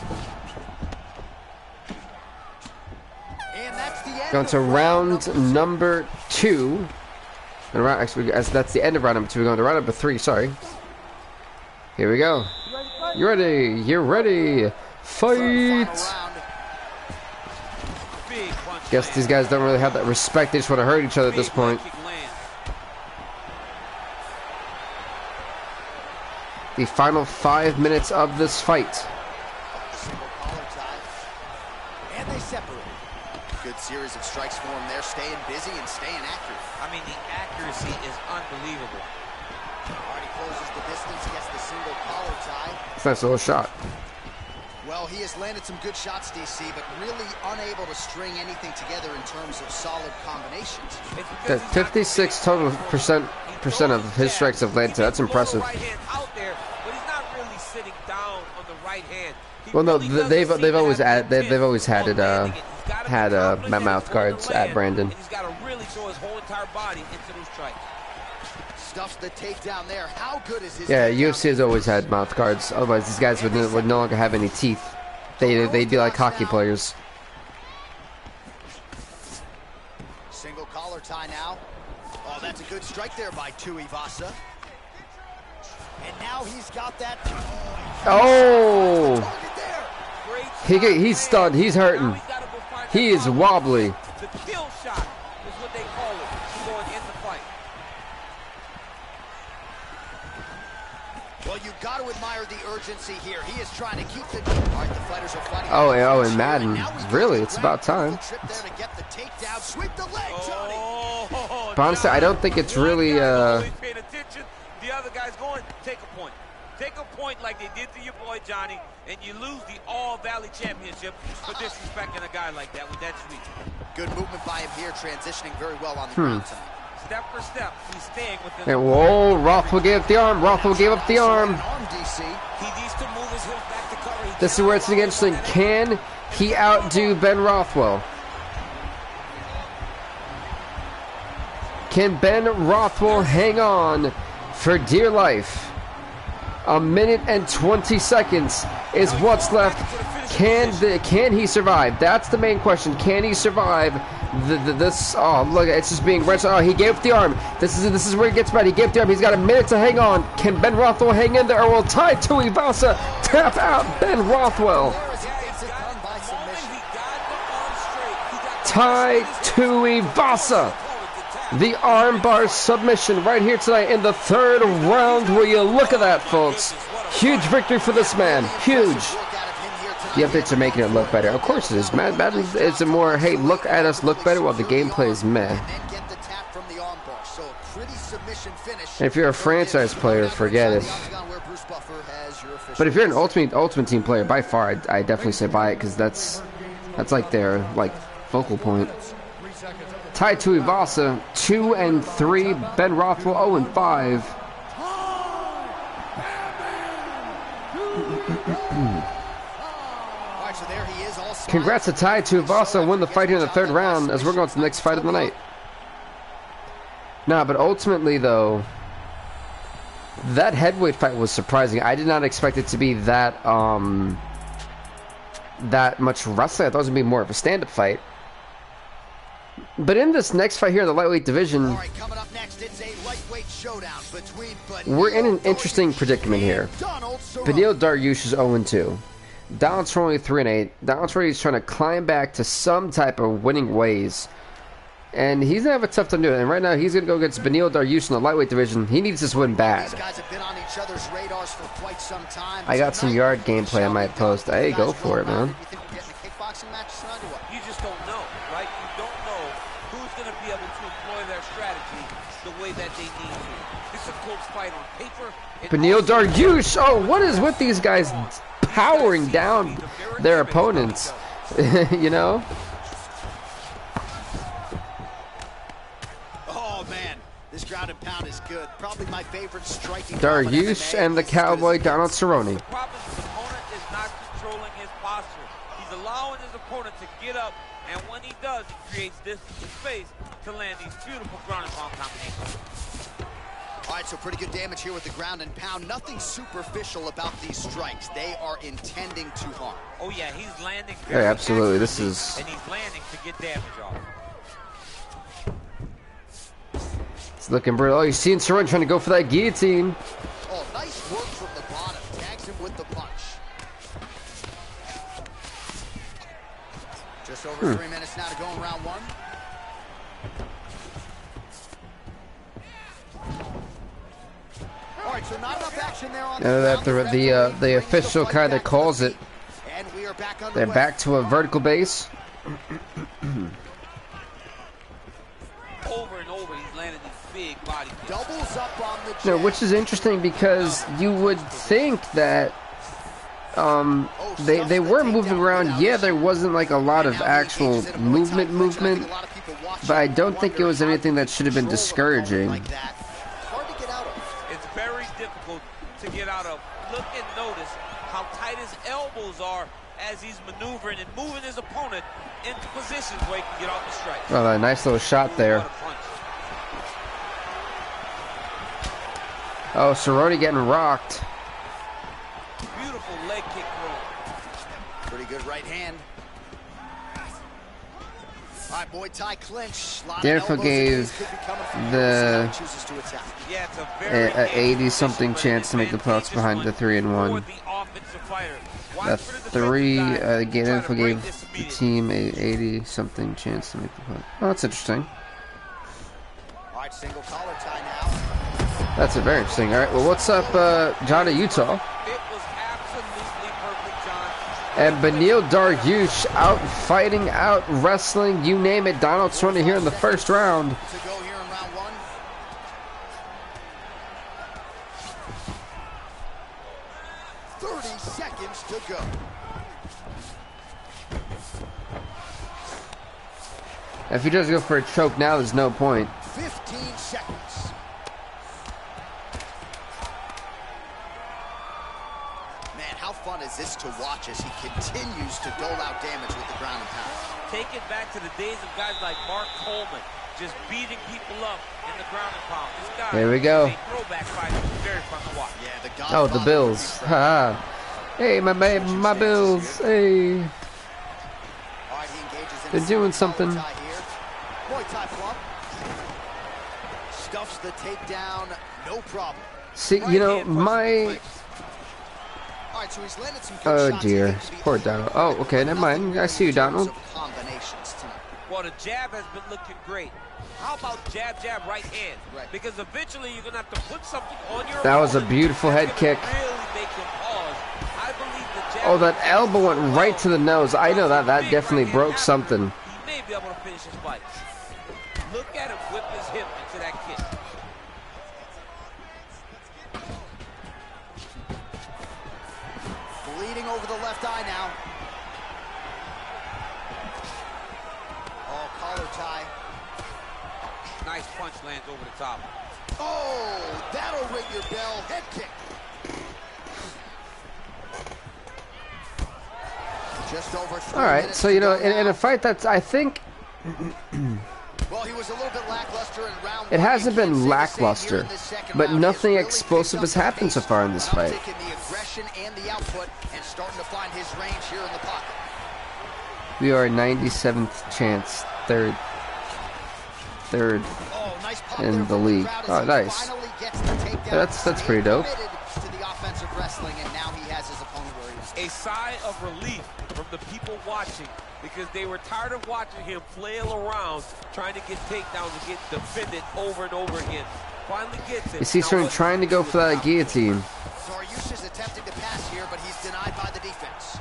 And that's the end. Going to round number 2. And actually, as that's the end of round number 2, we're going to round number 3. Sorry. Here we go. You ready? You're ready. Fight. Guess these guys don't really have that respect. They just want to hurt each other at this point. The final 5 minutes of this fight. And they separate. Good series of strikes for him there, staying busy and staying accurate. I mean, the accuracy is unbelievable. Already closes the distance, gets the single collar tie. It's a nice little shot. Well, he has landed some good shots, DC, but really unable to string anything together in terms of solid combinations. That 56 total percent of his strikes have landed. That's impressive. Well, no, they've always had mouth guards at Brandon. He's got to really throw his whole entire body into those strikes. Stuffs the takedown there. How good is his? Yeah, UFC has always had mouth guards. Otherwise, these guys would no longer have any teeth. They'd be like hockey players. Single collar tie now. Oh, that's a good strike there by Tuivasa. And now he's got that. Oh! He's stunned. He's hurting. He is wobbly. The kill shot is what they call it going in the fight. Well, you got to admire the urgency here. He is trying to keep the. All right, the fighters are fighting. Oh, and Madden. Really, it's about time. But honestly, I don't think it's really. The other guy's going. Take a point. Take a point like they did to your boy Johnny, and you lose the All-Valley Championship for disrespecting a guy like that with that sweep. Good movement by him here, transitioning very well on the ground tonight. Step for step, he's staying within. And whoa, Rothwell gave up the arm. Rothwell gave up the arm. He needs to move his hips back to cover. This is where it's interesting. Can he outdo Ben Rothwell? Can Ben Rothwell hang on for dear life? A minute and 20 seconds is what's left. Can he survive? That's the main question. Can he survive this? Oh, look, it's just being wrenched. Oh, he gave up the arm. This is where he gets bad. He gave up the arm. He's got a minute to hang on. Can Ben Rothwell hang in there, or will Tai Tuivasa tap out Ben Rothwell? Tai Tuivasa. The armbar submission right here tonight in the 3rd round. Will you look at that, folks? Huge victory for this man. Huge. The updates are making it look better. Of course it is. Madden is a more, hey, look at us, look better, while the gameplay is meh. And if you're a franchise player, forget it. But if you're an Ultimate Team player, by far, I definitely say buy it, because that's like their focal point. Tai Tuivasa 2-3. Ben Rothwell 0-5. Congrats to Tai Tuivasa, win the fight here in the 3rd round as we're going to the next fight of the night. Nah, but ultimately, though, that heavyweight fight was surprising. I did not expect it to be that that much wrestling. I thought it was going to be more of a stand-up fight. But in this next fight here in the lightweight division, All right, coming up next, it's a lightweight showdown between we're in an interesting predicament here. Beneil Dariush is 0-2. Donald Cerrone 3-8. Donald Cerrone is trying to climb back to some type of winning ways. And he's going to have a tough time doing it. And right now, he's going to go against Beneil Dariush in the lightweight division. He needs this win bad. These guys have been on each other's radars for quite some time. I got some yard gameplay I might post. Hey, go for it, man. You think we're getting a kickboxing match tonight or what? You just don't know, right? You don't know who's going to be able to employ their strategy the way that they need to. This is a close fight on paper. Beneil Dariush. Oh, what is with these guys powering down their opponents? You know? Oh, man. This ground and pound is good. Probably my favorite striking. Dariush and the cowboy Donald Cerrone. The problem is his opponent is not controlling his posture. He's allowing his opponent to get up, and when he does, he creates distance and space to land these beautiful ground and pound combinations. All right, so pretty good damage here with the ground and pound. Nothing superficial about these strikes. They are intending to harm. Oh, yeah, he's landing. Yeah, absolutely. This is... And he's landing to get damage off. It's looking brutal. Oh, you're seeing Cerrone trying to go for that guillotine. Oh, nice work from the bottom. Tags him with the punch. Just over 3 minutes now to go in round one. All right, so not enough action there on the official kind of calls it. And we are back They're back to a vertical base. Over and over, he's landing these big body kicks. Doubles up on the No, jab. which is interesting because you would think that they were moving around. Yeah, there wasn't like a lot of actual movement, but I don't think it was anything that should have been discouraging. Hard to get out of. It's very difficult to get out of. Look and notice how tight his elbows are as he's maneuvering and moving his opponent into positions where he can get off the strike. Well, a nice little shot there. Oh, Cerrone getting rocked. Beautiful leg kick throw. Pretty good right hand. All right, Muay Thai clinch. Danforth gave the 80-something chance to make the playoffs behind the 3-1. The 3 Danforth gave the team a 80-something chance to make the playoffs. Oh, that's interesting. All right, single collar tie now. That's a very interesting. All right, well, what's up, John of Utah? It was absolutely perfect, John. And Beneil Dariush out fighting, out wrestling, you name it. Donald Cerrone here in the first round. To go here in round one. Seconds to go. If he does go for a choke now, there's no point. 15 seconds. Man, how fun is this to watch as he continues to dole out damage with the ground and pound? Take it back to the days of guys like Mark Coleman, just beating people up in the ground and pound. This guy There we go. is a throwback fighter. Very fun to watch. Yeah, the Oh, the Bills. Ha. Hey, my Bills. Hey. All right, he engages in They're doing something. Muay Thai flop. Stuffs the takedown, no problem. See, you know, my... All right, so he's landed some good Oh, shots. dear. Poor Donald. Oh, okay, never mind. I see you, Donald. Combinations tonight. Well, the jab has been looking great. How about jab, jab, right hand? Right. Because eventually you're going to have to put something on your That was a opponent beautiful head that's kick. gonna really make him pause. I believe the jab Oh, that elbow went right to the nose. I know that definitely broke something. He may be able to finish his fight. Look at him whip his hip into that kick. Bleeding over the left eye now. Oh, collar tie. Nice punch lands over the top. Oh, that'll ring your bell. Head kick. Just over 3 All right, minutes so, to you know, go in now. a fight that's, I think... Well, he was a little bit lackluster in round It one. hasn't You can't been say the same here lackluster, in this second but round. He nothing really explosive picked has up the happened so pace. far in this fight. Taking the aggression and the output and starting to find his range here in the pocket. We are 97th chance, third Oh, nice pop in there the from league. crowd as Oh, he nice. finally gets the takedown. Yeah, that's pretty dope. Committed to the offensive wrestling, and now he has his opponent where he is. A sigh of relief from the people watching, because they were tired of watching him flail around trying to get takedowns and get defended over and over again. Finally gets it. You see someone trying to go for that guillotine. Dariush is attempting to pass here, but he's denied by the defense.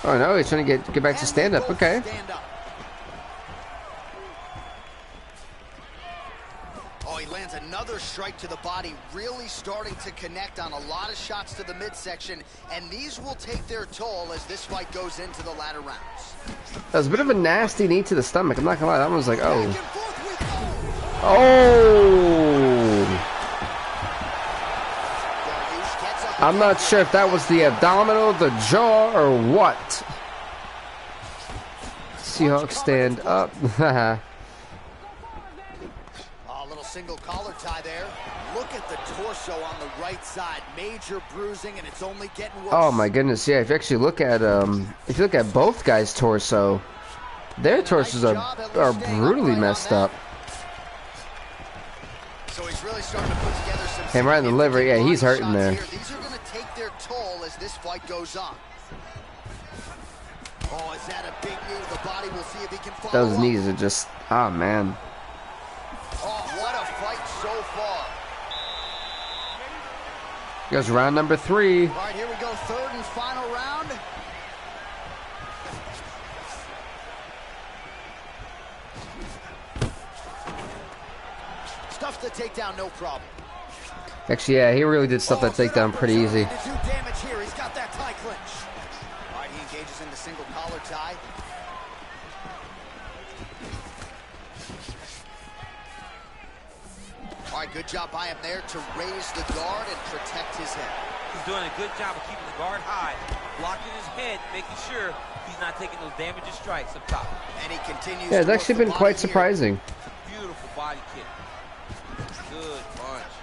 Oh no, he's trying to get back to stand up. Okay. Stand up. Oh, he lands another strike to the body, really starting to connect on a lot of shots to the midsection, and these will take their toll as this fight goes into the latter rounds. That was a bit of a nasty knee to the stomach. I'm not gonna lie, that one was like, oh. Back and forth we go. Oh! Dariush gets up I'm not again. sure if that was the abdominal, the jaw, or what. Seahawks stand up. Single collar tie there. Look at the torso on the right side. Major bruising, and it's only getting worse. Oh my goodness, yeah, if you actually look at both guys' torso, their torsos are brutally messed up. So he's really starting to put together some Him right in the liver, yeah, he's hurting there. These are going to take their toll as this fight goes on. Oh, is that a big knee to the body? We'll see if he can follow Those up. knees are just, oh man. Oh, what a fight so far. Goes round number 3. All right, here we go, third and final round. Stuffs the takedown, no problem. Actually, yeah, he really did stuff that takedown pretty easy. To do damage here. He's got that tie clinch. All right, he engages in the single collar tie. All right, good job by him there to raise the guard and protect his head. He's doing a good job of keeping the guard high, blocking his head, making sure he's not taking those damaging strikes up top. And he continues. Yeah, it's to actually work the been quite body here. surprising. Beautiful body kick. Good punch.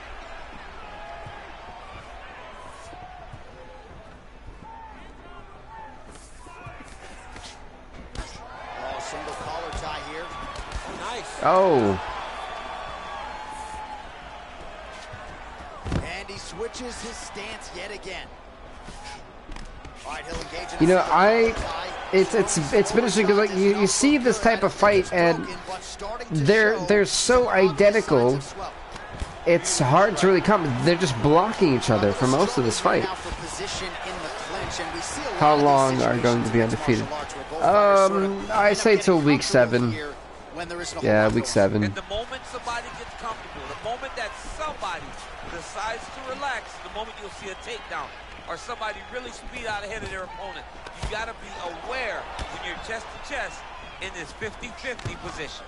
Oh, single collar tie here. Nice. Oh, And he switches his stance yet again. All right, he'll engage in you know, a single collar tie. it's been interesting because like you see this type of fight and they're so identical. It's hard to really comment. They're just blocking each other for most of this fight. How long are going to be undefeated? I say till week 7. Yeah, week 7. And the moment somebody gets comfortable, the moment that somebody decides to relax, the moment you'll see a takedown or somebody really speed out ahead of their opponent. You got to be aware when you're chest to chest in this 50-50 position.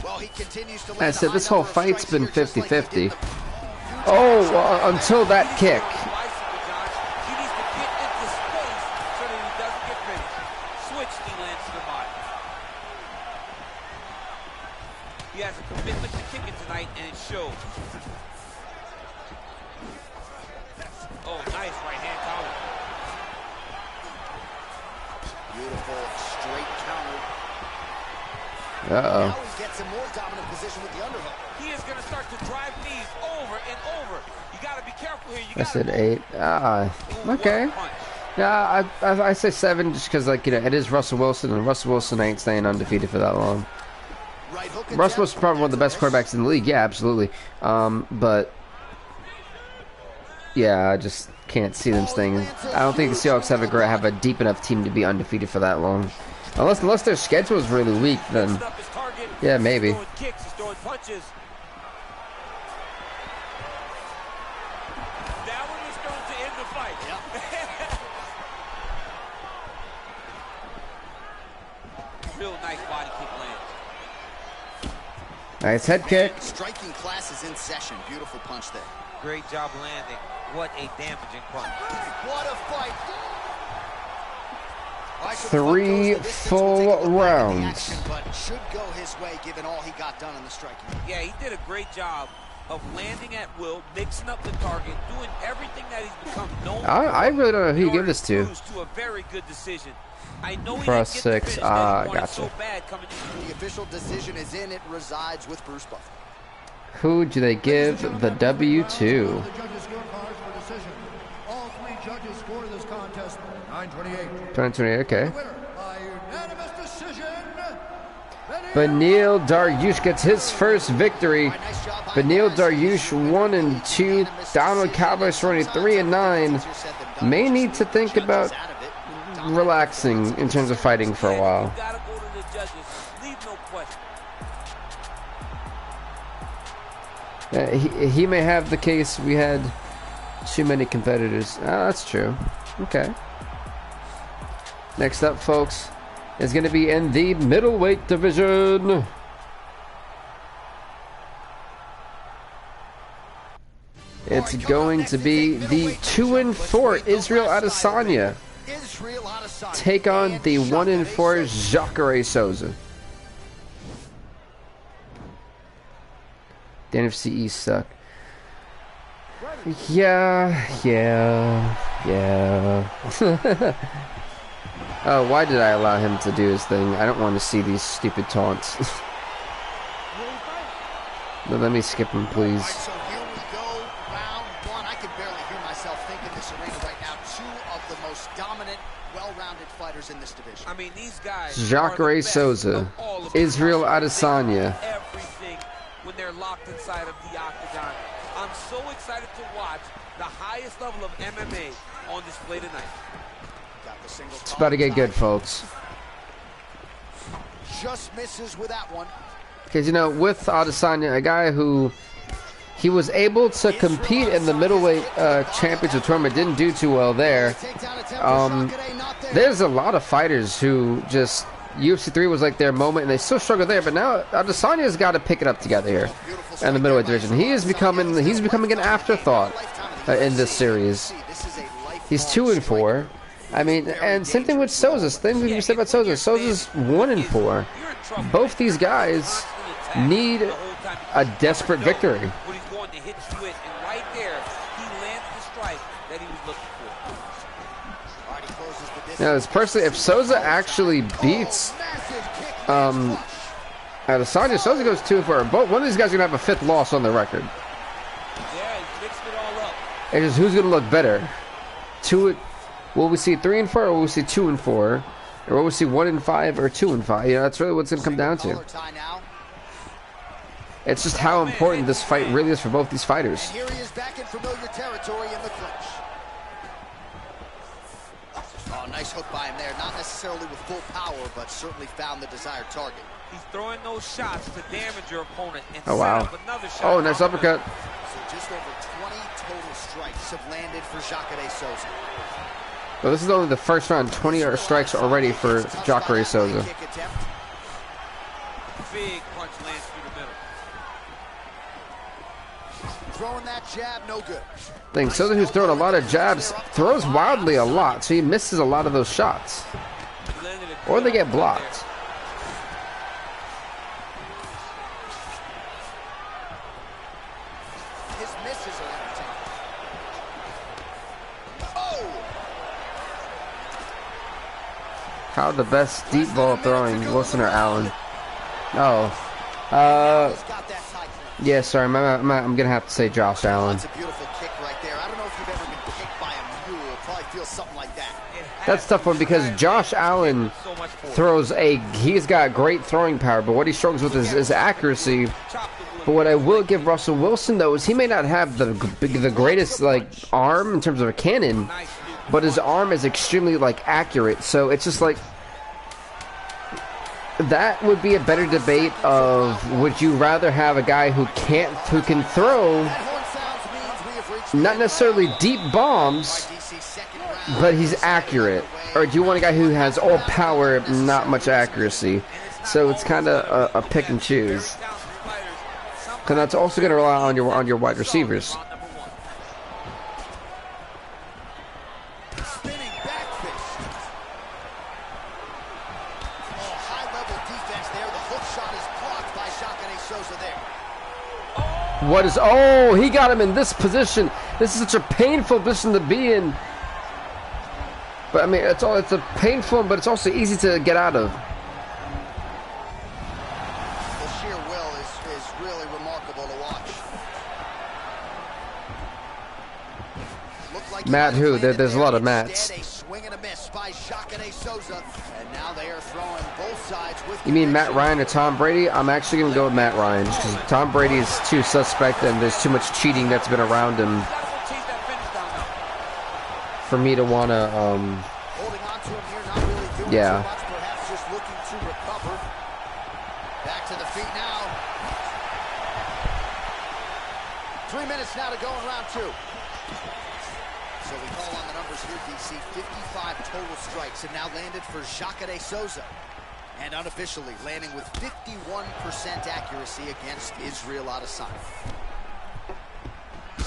Well, he continues to I said this whole fight's been 50-50. Oh, until that kick. He needs to get into space so that he doesn't get finished. Switch knee lands to the body. He has a commitment to kicking tonight, and it shows. Oh, nice right hand counter. Beautiful straight counter. Uh-oh. Now he gets a more dominant position with the underhook. He is going to start to drive knees over and over. You got to be careful here. I said 8. Okay. Yeah, I say 7 just because, like, you know, it is Russell Wilson, and Russell Wilson ain't staying undefeated for that long. Right hook Russell Wilson's probably one of the best quarterbacks in the league. Yeah, absolutely. But yeah, I just can't see them staying. I don't think the Seahawks have a deep enough team to be undefeated for that long. Unless their schedule is really weak, then yeah, maybe. He's throwing kicks, he's throwing punches. That one was going to end the fight. Yep. Real nice body kick lands. Nice head kick. Striking class is in session. Beautiful punch there. Great job landing. What a damaging punch. What a fight. All right, 3 full rounds. But should go his way given all he got done in the striking. Yeah, he did a great job of landing at will, mixing up the target, doing everything that he's become known for. I really don't know who you give this to. A very good decision. I know he Plus didn't get the 6. finish that he wanted Gotcha. so bad coming in. The official decision is in. It resides with Bruce Buffer. Who do they give the W to? The judges' scorecards for decision. All 3 judges scored this contest 9-28. 2028, okay. The winner by unanimous decision. Beneil Dariush gets his first victory. Beneil Dariush 1-2. Donald Cowboys running 3-9. May need to think about relaxing in terms of fighting for a while. You gotta go to the judges. Leave no question. He may have the case we had too many competitors. That's true. Okay. Next up, folks, is going to be in the middleweight division. It's going to be the 2-4 Israel Adesanya take on the 1-4 Jacare Souza. The NFC East suck. Yeah. Oh, why did I allow him to do his thing? I don't want to see these stupid taunts. No, let me skip him, please. All right, so here we go, round 1. I can barely hear myself think in this arena right now. 2 of the most dominant, well-rounded fighters in this division. I mean, these guys Jacare Souza, Israel Adesanya. Everything when they're locked inside of the octagon. I'm so excited to watch the highest level of MMA on display tonight. Got the single It's about to get good, folks. Just misses with that one. Because, you know, with Adesanya, a guy who he was able to compete in the middleweight championship tournament, didn't do too well there. There's a lot of fighters who just, UFC 3 was like their moment, and they still struggle there. But now Adesanya's got to pick it up together here in the middleweight division. He's becoming an afterthought in this series. He's 2-4. I mean, and same thing with Souza. Same thing you said about Souza. Souza's 1-4. Both these guys need a desperate victory. When he's going to hit you it, and right there, he landed the strike that he was looking for. Now, this personally, if Souza actually beats Adesanya, Souza goes 2-4. Both one of these guys are gonna have a 5th loss on their record. Yeah, he's mixed it all up. It's just who's gonna look better. Will we see 3-4, or will we see 2-4, or will we see 1-5 or 2-5? You know, that's really what it's gonna come down to. It's just how important this fight really is for both these fighters. And here he is back in familiar territory in the clinch. Oh, nice hook by him there. Not necessarily with full power, but certainly found the desired target. He's throwing those shots to damage your opponent and Oh, wow. set up another shot. Oh, nice uppercut. So just over 20 total strikes have landed for Jacare Souza. Well, this is only the first round. 20 strikes already for Jacare Souza. Big punch lands through the middle. Throwing that jab, no good. Thing Souza, who's throwing a lot of jabs, throws wildly a lot, so he misses a lot of those shots, or they get blocked. His misses are entertaining. Oh! How the best deep ball throwing, Wilson or Allen? Oh, He's got that tight. yeah, sorry, I'm gonna have to say Josh Allen. That's a beautiful kick right there. I don't know if you've ever been kicked by a mule. It probably feels something like that. That's a tough one because Josh Allen throws he's got great throwing power, but what he struggles with is accuracy. But what I will give Russell Wilson, though, is he may not have the greatest, like, arm in terms of a cannon, but his arm is extremely, like, accurate. So it's just like, that would be a better debate of, would you rather have a guy who can throw, not necessarily deep bombs, but he's accurate, or do you want a guy who has all power, not much accuracy? So it's kind of a pick and choose, because that's also going to rely on your wide receivers. What is... Oh, he got him in this position. This is such a painful position to be in. But, I mean, it's a painful, but it's also easy to get out of. The sheer will is really remarkable to watch. Like Matt who? There's a lot of Matts. A swing and a miss by Jacare Souza. And now they are throwing both sides with You mean Matt Ryan or Tom Brady? I'm actually going to go with Matt Ryan, just because Tom Brady is too suspect and there's too much cheating that's been around him for me to want to, holding on to him here, not really doing yeah. too much, perhaps just looking to recover. Back to the feet now. 3 minutes now to go in round 2. So we call on the numbers here, DC. 55 total strikes and now landed for Jacare Souza. And unofficially landing with 51% accuracy against Israel Adesanya.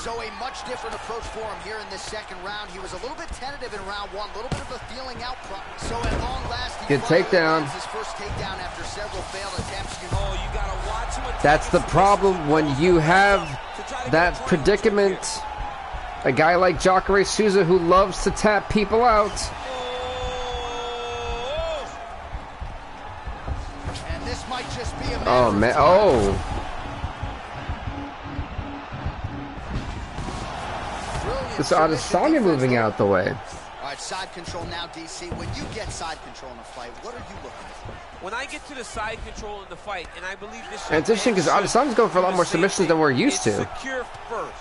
So a much different approach for him here in this second round. He was a little bit tentative in round 1, a little bit of a feeling out. So at long last, he good takedown. his first takedown after several failed attempts. You gotta watch him. That's the problem when you have that predicament. A guy like Jacare Souza who loves to tap people out. And this might just be a Oh, man. Oh. This Adesanya moving out the way. All right, side control now, DC. When you get side control in a fight, what are you looking for? When I get to the side control in the fight, and I believe this... And it's interesting because Adesanya's going for a lot more submissions than we're used to. Secure first.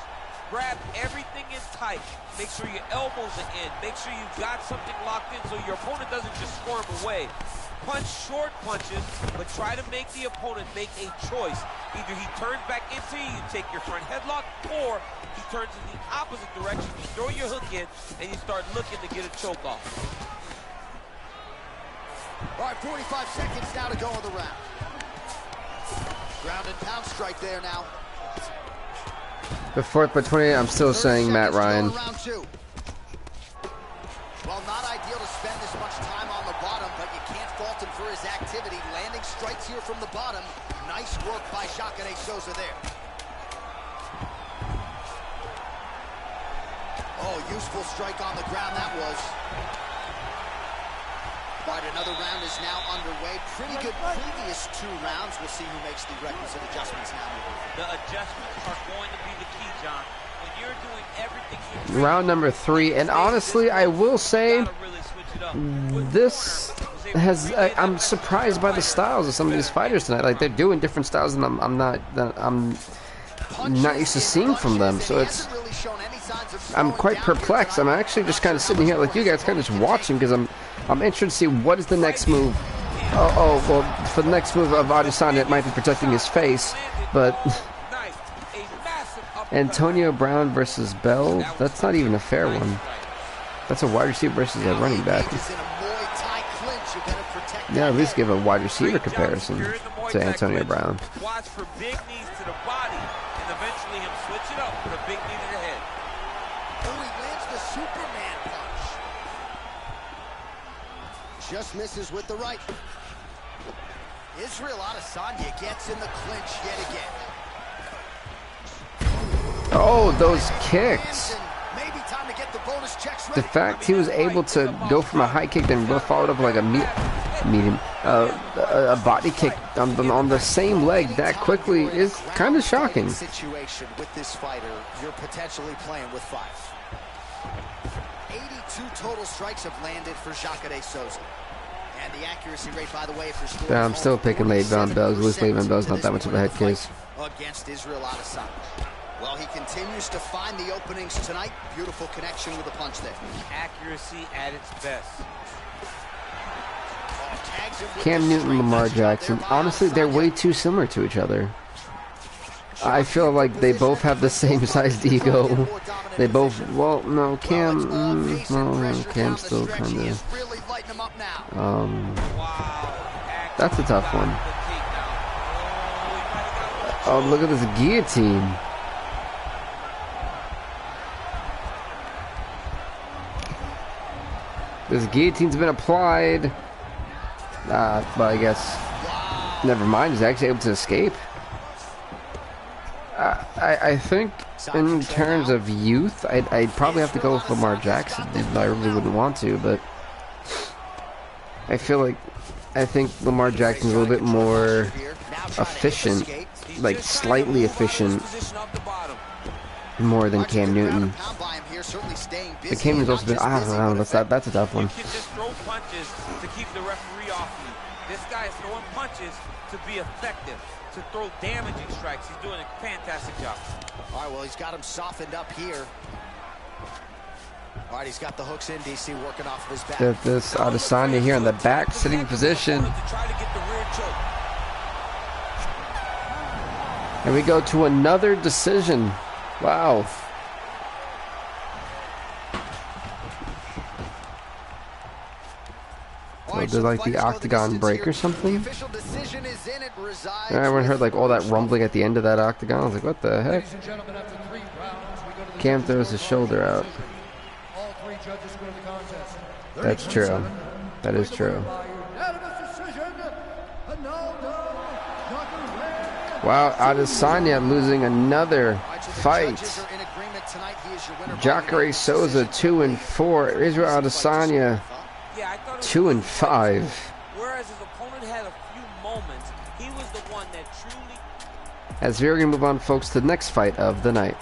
Grab everything in tight. Make sure your elbows are in. Make sure you got something locked in so your opponent doesn't just squirm away. Punch short punches, but try to make the opponent make a choice. Either he turns back into you, you take your front headlock, or he turns in the opposite direction, you throw your hook in, and you start looking to get a choke off. All right, 45 seconds now to go in the round. Ground and pound strike there now. The 4th by 28, I'm still saying Matt Ryan. Well, not ideal to spend this much time on the bottom, but you can't fault him for his activity. Landing strikes here from the bottom. Nice work by Jacare Souza there. Oh, useful strike on the ground that was. All right, another round is now underway. Pretty good previous 2 rounds. We'll see who makes the requisite adjustments now. The adjustments are going to be the key, John. When you're doing everything Round number 3, and honestly, I will say this has. I'm surprised by the styles of some of these fighters tonight. Like, they're doing different styles, and I'm not used to seeing from them. So I'm quite perplexed. I'm actually just kind of sitting here like you guys, kind of just watching because I'm interested to see what is the next move. Well, for the next move of Adesanya, it might be protecting his face, but. Antonio Brown versus Bell, that's not even a fair one. That's a wide receiver versus a running back. Yeah, at least give a wide receiver comparison to Antonio Brown. Watch for big knees to the body, and eventually him switch it up with a big knee to the head. Oh, he lands the Superman punch. Just misses with the right. Israel Adesanya gets in the clinch yet again. Oh, those kicks. The fact he was able to go from a high kick then followed up like a body kick on the same leg that quickly is kind of shocking. Situation with this fighter, you're potentially playing with 5. 82 total strikes have landed for Jacare Souza. And the accuracy rate, by the way, for scoring. Yeah, I'm still picking Le'Veon Bell. At least Le'Veon Bell's not that much of a head case. Against Israel Adesanya. Well, he continues to find the openings tonight. Beautiful connection with the punch there. Accuracy at its best. Cam Newton, Lamar Jackson. Honestly, they're way too similar to each other. I feel like they both have the same sized ego. They both, well, no, Cam, no, Cam's still kind of, that's a tough one. Oh, look at this guillotine. This guillotine's been applied. But I guess, never mind, he's actually able to escape. I think in terms of youth, I'd probably have to go with Lamar Jackson. I really wouldn't want to, but I think Lamar Jackson's a little bit more efficient, like slightly efficient, more than Cam Newton. But Cam Newton's also been, I don't know, that's a tough one. You can just throw punches to keep the referee off you. This guy is throwing punches to be effective, to throw damaging strikes. He's doing a fantastic job. All right, well, he's got him softened up here. All right, he's got the hooks in, DC, working off of his back. Get this Adesanya here in the back, sitting position. And we go to another decision. Wow. So did like the octagon break or something? Everyone heard like all that rumbling at the end of that octagon. I was like, what the heck? Cam throws his shoulder out. That's true. That is true. Wow, Adesanya losing another fight. Jacare Souza 2-4. Israel Adesanya 2-5. Whereas his opponent had a few moments, he was the one that truly. As we're gonna move on, folks, to the next fight of the night.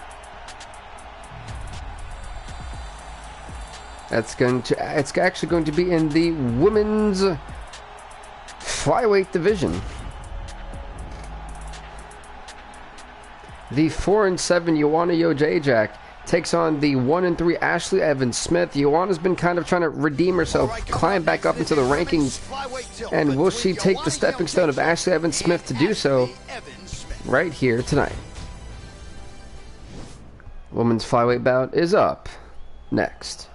It's actually going to be in the women's flyweight division. The 4-7 Joanna Jędrzejczyk takes on the 1-3 Ashley Evans Smith. Joanna's been kind of trying to redeem herself, climb back up into the rankings, and will she take the stepping stone of Ashley Evans Smith to do so right here tonight? Women's flyweight bout is up next.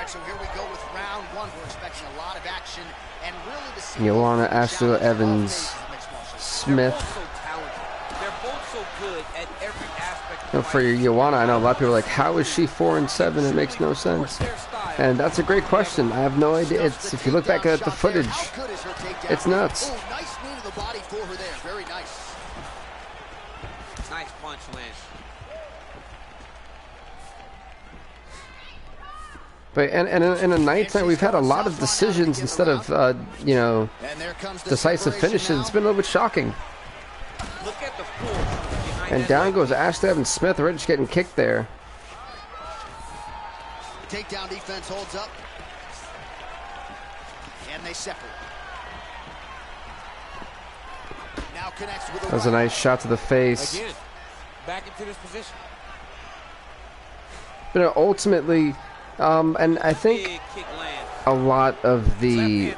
So here we go with round one. We're expecting a lot of action and really to see Joanna Ashley Evans Smith. They're both so good at every aspect. For Joanna, I know a lot of people are like, how is she 4-7? It makes no sense. And that's a great question. I have no idea. It's, if you look back at the footage, it's nuts. Oh, nice knee to the body for her there. Very nice. Nice punch, Lance. But and in a night tonight, we've had a lot of decisions instead of you know, decisive finishes. It's been a little bit shocking. Look at the force. And down goes Ashley Evans Smith, already just getting kicked there. Takedown defense holds up, and they separate. Now connects with That was a nice shot to the face. Again, back into this position. But ultimately. And I think a lot of the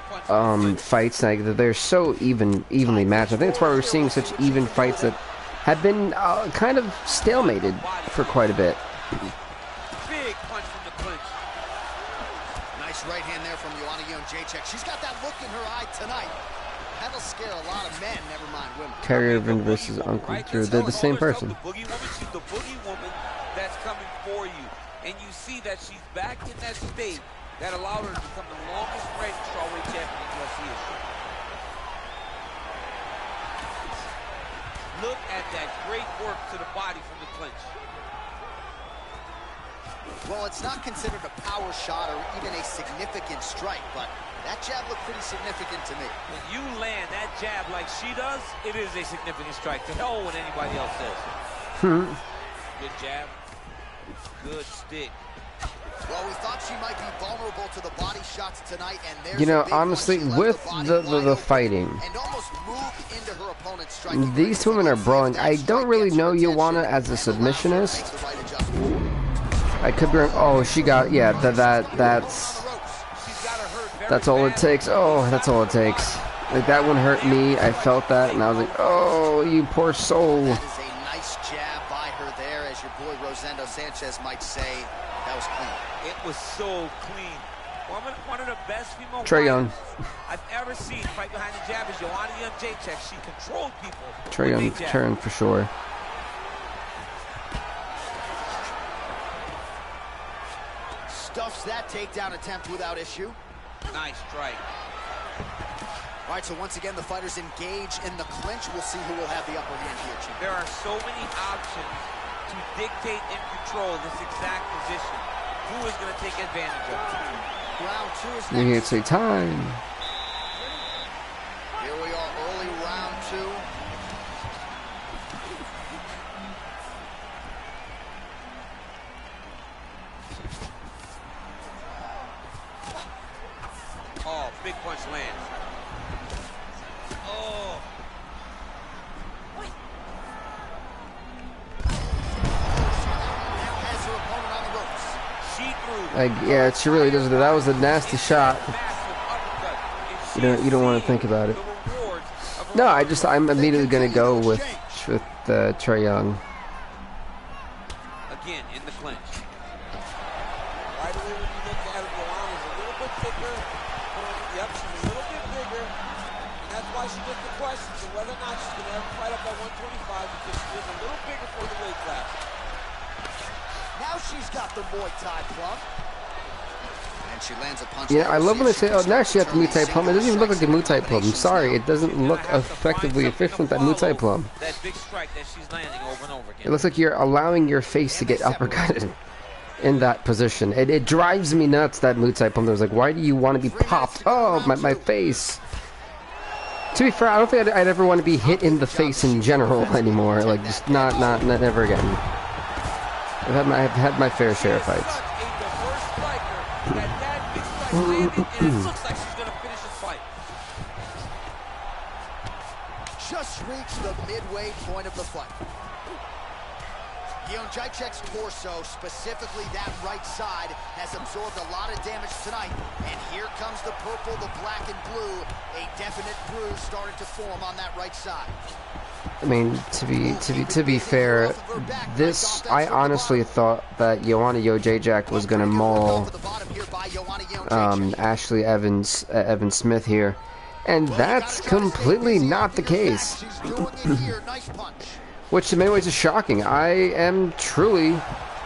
fights, like, they're so evenly matched. I think that's why we're seeing such even fights that have been kind of stalemated for quite a bit. Big punch from the clinch. Nice right hand there from Joanna Jędrzejczyk. She's got that look in her eye tonight. That'll scare a lot of men, never mind women. Terry Irvin versus Uncle Drew. They're the same person. The boogie woman, she's the boogie woman that's coming for you. And you see that she's back in that state that allowed her to become the longest reigning strawweight champion in UFC history. Look at that great work to the body from the clinch. Well, it's not considered a power shot or even a significant strike, but that jab looked pretty significant to me. When you land that jab like she does, it is a significant strike. To hell what anybody else says. Good jab. Good stick. Well, we thought she might be vulnerable to the body shots tonight, and there's, you know, honestly, with the fighting, and almost moved into her opponent's striking these women are brawling. I don't really know Joanna as a submissionist. I could be wrong. Oh, she got, yeah, that's all it takes. Oh, that's all it takes. Like, that one hurt me. I felt that, and I was like, oh, you poor soul. That is a nice jab by her there, as your boy Rosendo Sanchez might say. That was clean. It was so clean. One of the best female Trae Young. I've ever seen fight behind the jab is Joanna Jędrzejczyk. She controlled people. Trae Young turn for sure. Stuffs that takedown attempt without issue. Nice strike. All right, so once again, the fighters engage in the clinch. We'll see who will have the upper hand here, Chief. There are so many options to dictate and control this exact position. Who is going to take advantage of it? Round 2 is You next. can't say time. Here we are, early round 2. Oh, big punch lands. Oh. Has her opponent on the ropes. She threw. Like, yeah, she really does. That was a nasty shot. Massive uppercut. You don't want to think about it. No, I'm immediately gonna go with Trae Young. Again, in the clinch. Right away when you look at it, Joanna's a little bit thicker. Yep, she's a little bit bigger. And that's why she gets the questions of whether or not she's going to ever fight up at 125 because she is a little bigger for the weight class. Now she's got the Muay Thai plum. And she lands a punch. Yeah, I love when they say, oh, now she got the Muay Thai plum. It doesn't even look like the Muay Thai plum. I'm sorry, it doesn't look effectively efficient with that Muay Thai plum. That big strike that she's landing over and over again. It looks like you're allowing your face to get uppercutted in that position. It drives me nuts, that Muay Thai plum. I was like, why do you want to be popped? Oh, my face. To be fair, I don't think I'd ever want to be hit in the face in general anymore. Like, just not never again. I've had my fair share of fights. And it looks like she's gonna finish this fight. Just reached the midway point of the fight. Jacek's torso, specifically that right side, has absorbed a lot of damage tonight. And here comes the purple, the black and blue. A definite bruise starting to form on that right side. I mean, to be fair, this, I honestly thought that Joanna Jacek was gonna maul Ashley Evans Smith here, and that's completely not the case. Which in many ways is shocking. I am truly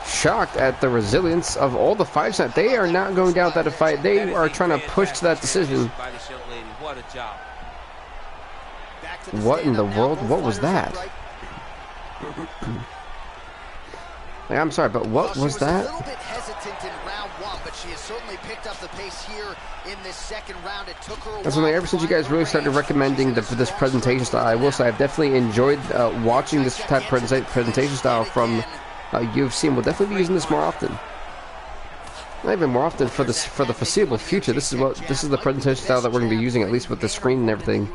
shocked at the resilience of all the fights. They are not going down without a fight. They are trying to push to that decision. What a job. What in the world? What was that? Like, I'm sorry, but what was that? A little bit hesitant in round 1, but she has certainly picked up the pace here in this second round. It took her a That's while. ever since you guys really started recommending this presentation style, I will say I've definitely enjoyed watching this type of presentation style from UFC, and we'll definitely be using this more often. Not even more often for the foreseeable future. This is the presentation style that we're going to be using, at least with the screen and everything.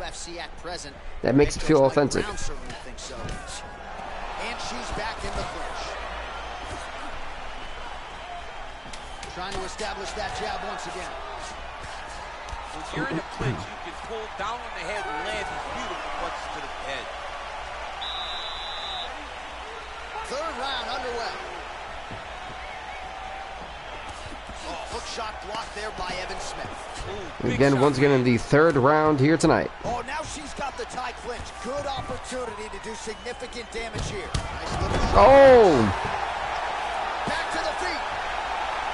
That makes it feel authentic. And she's back in the clinch. Trying to establish that jab once again. When you're in a clinch, you can pull down on the head and land these beautiful punches to the head. Third round underway. Oh, hook shot blocked there by Evan Smith. Ooh, Again, once again in the third round here tonight. Oh, now she's got the tie clinch. Good opportunity to do significant damage here. Nice little shot. Oh! Back to the feet.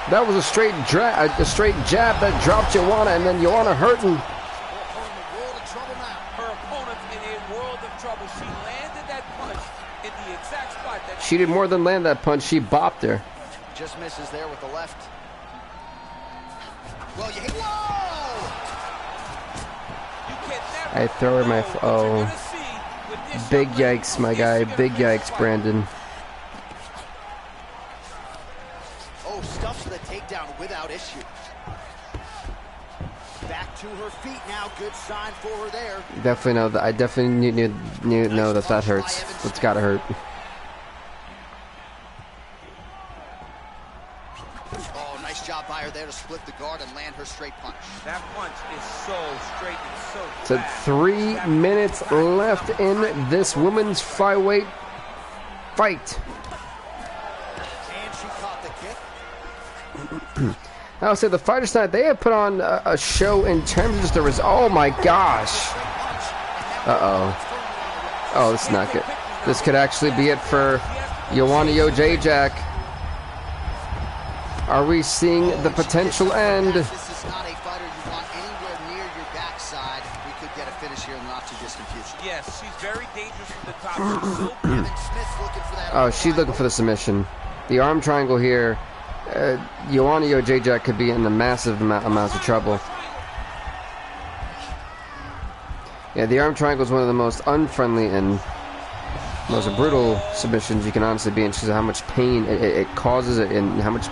That was a straight jab that dropped Joanna, and then Joanna hurting. Her opponent in a world of trouble now. Her opponent in a world of trouble. She landed that punch in the exact spot that She did more than land that punch. She bopped her. Just misses there with the left. Well, you hit. Whoa! you can never I throw her my. know what you're Oh. gonna see with this Big young lady. yikes, my Is guy. she gonna Big finish yikes, the fight? Brandon. Oh, stuffs the takedown without issue. Back to her feet now. Good sign for her there. Definitely know that. I definitely need to know that hurts. That's gotta hurt. Oh, nice job by her there to split the guard and land her straight punch. That punch is so straight and so So fast. 3 minutes left in this women's flyweight fight. And she caught the kick. I would say the fighters tonight, they have put on a show in terms of just the oh my gosh. Uh-oh. Oh, this is not good. This could actually be it for Joanna Jacek. Are we seeing the potential end? This is not a fighter you want anywhere near your backside. We could get a not too distant future. Yes, she's very dangerous from the top. She's so good. Smith's looking for that. Oh, she's looking for the submission. The arm triangle here. Joanna Jędrzejczyk could be in a massive amounts of trouble. Yeah, the arm triangle is one of the most unfriendly and most brutal submissions you can honestly be in. Because of how much pain it causes and how much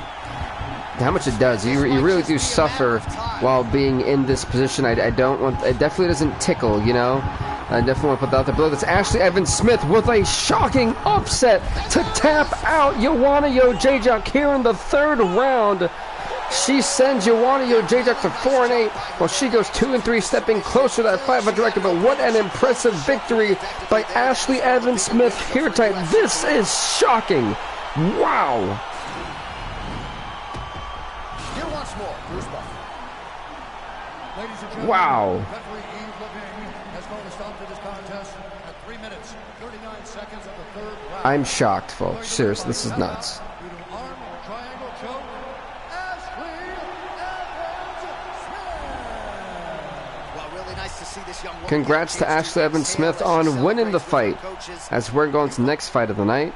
it does. You really do suffer while being in this position. I don't want. It definitely doesn't tickle, you know. I definitely want to put that out there below. That's Ashley Evans-Smith with a shocking upset to tap out Joanna Jędrzejczyk here in the third round. She sends Joanna Jędrzejczyk to 4-8 while she goes 2-3, stepping closer to that 500 record. But what an impressive victory by Ashley Evans-Smith here tonight. This is shocking. Wow. Here once more, Bruce Buffer. Ladies and gentlemen, Wow. referee Ep12 has called a stop to this contest at 3 minutes, 39 seconds of the third round. I'm shocked, folks. Seriously, this is nuts. Due to arm triangle choke, Ashley Evans-Smith. Well, really nice to see this young woman. Congrats to Ashley Evans-Smith on winning the fight. As we're going to the next fight of the night.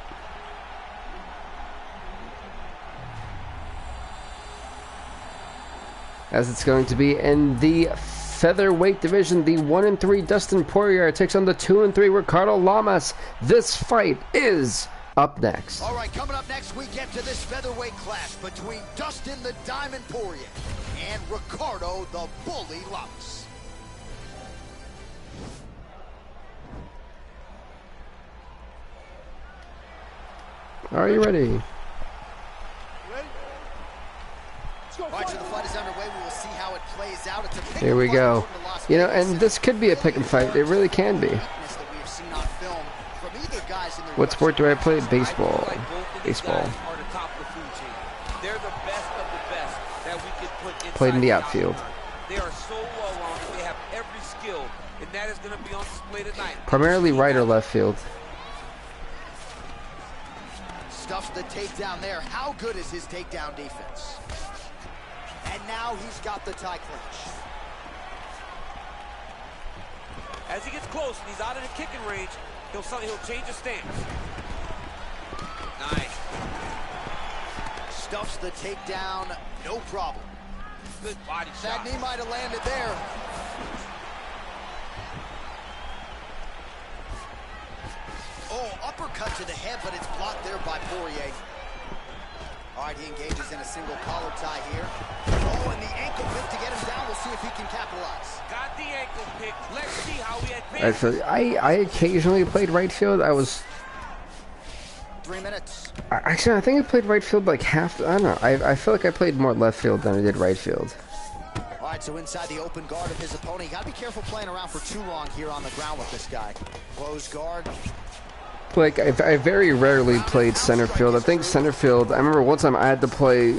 As it's going to be in the featherweight division, the 1-3 Dustin Poirier takes on the 2-3 Ricardo Lamas. This fight is up next. All right, coming up next, we get to this featherweight clash between Dustin the Diamond Poirier and Ricardo the Bully Lamas. Are you ready? All right, so the fight is underway. We will see how it plays out. It's a pick Here we fight go. from the Las You know, Vegas and this could be a pick and fight. It really can be. weakness that we have seen on film from either guys in their What sport do I play? I Baseball. feel like both of these Baseball. guys are the top of the food chain. They're the best of the best that we could put inside Played in the the outfield. octagon. They are so well rounded. They have every skill, and that is going to be on display tonight. Primarily right or left field. Stuffs the takedown there. How good is his takedown defense? And now he's got the tie clinch. As he gets close and he's out of the kicking range, he'll change his stance. Nice. Stuffs the takedown, no problem. Good body That shot. knee might have landed there. Oh, uppercut to the head, but it's blocked there by Poirier. All right, he engages in a single collar tie here. Oh, and the ankle pick to get him down. We'll see if he can capitalize. Got the ankle pick. Let's see how he advances. I occasionally played right field. I was 3 minutes. actually I think I played right field like half. I don't know. I feel like I played more left field than I did right field. All right, so inside the open guard of his opponent, you got to be careful playing around for too long here on the ground with this guy. Closed guard. Like I very rarely played center field. I think center field. I remember one time I had to play.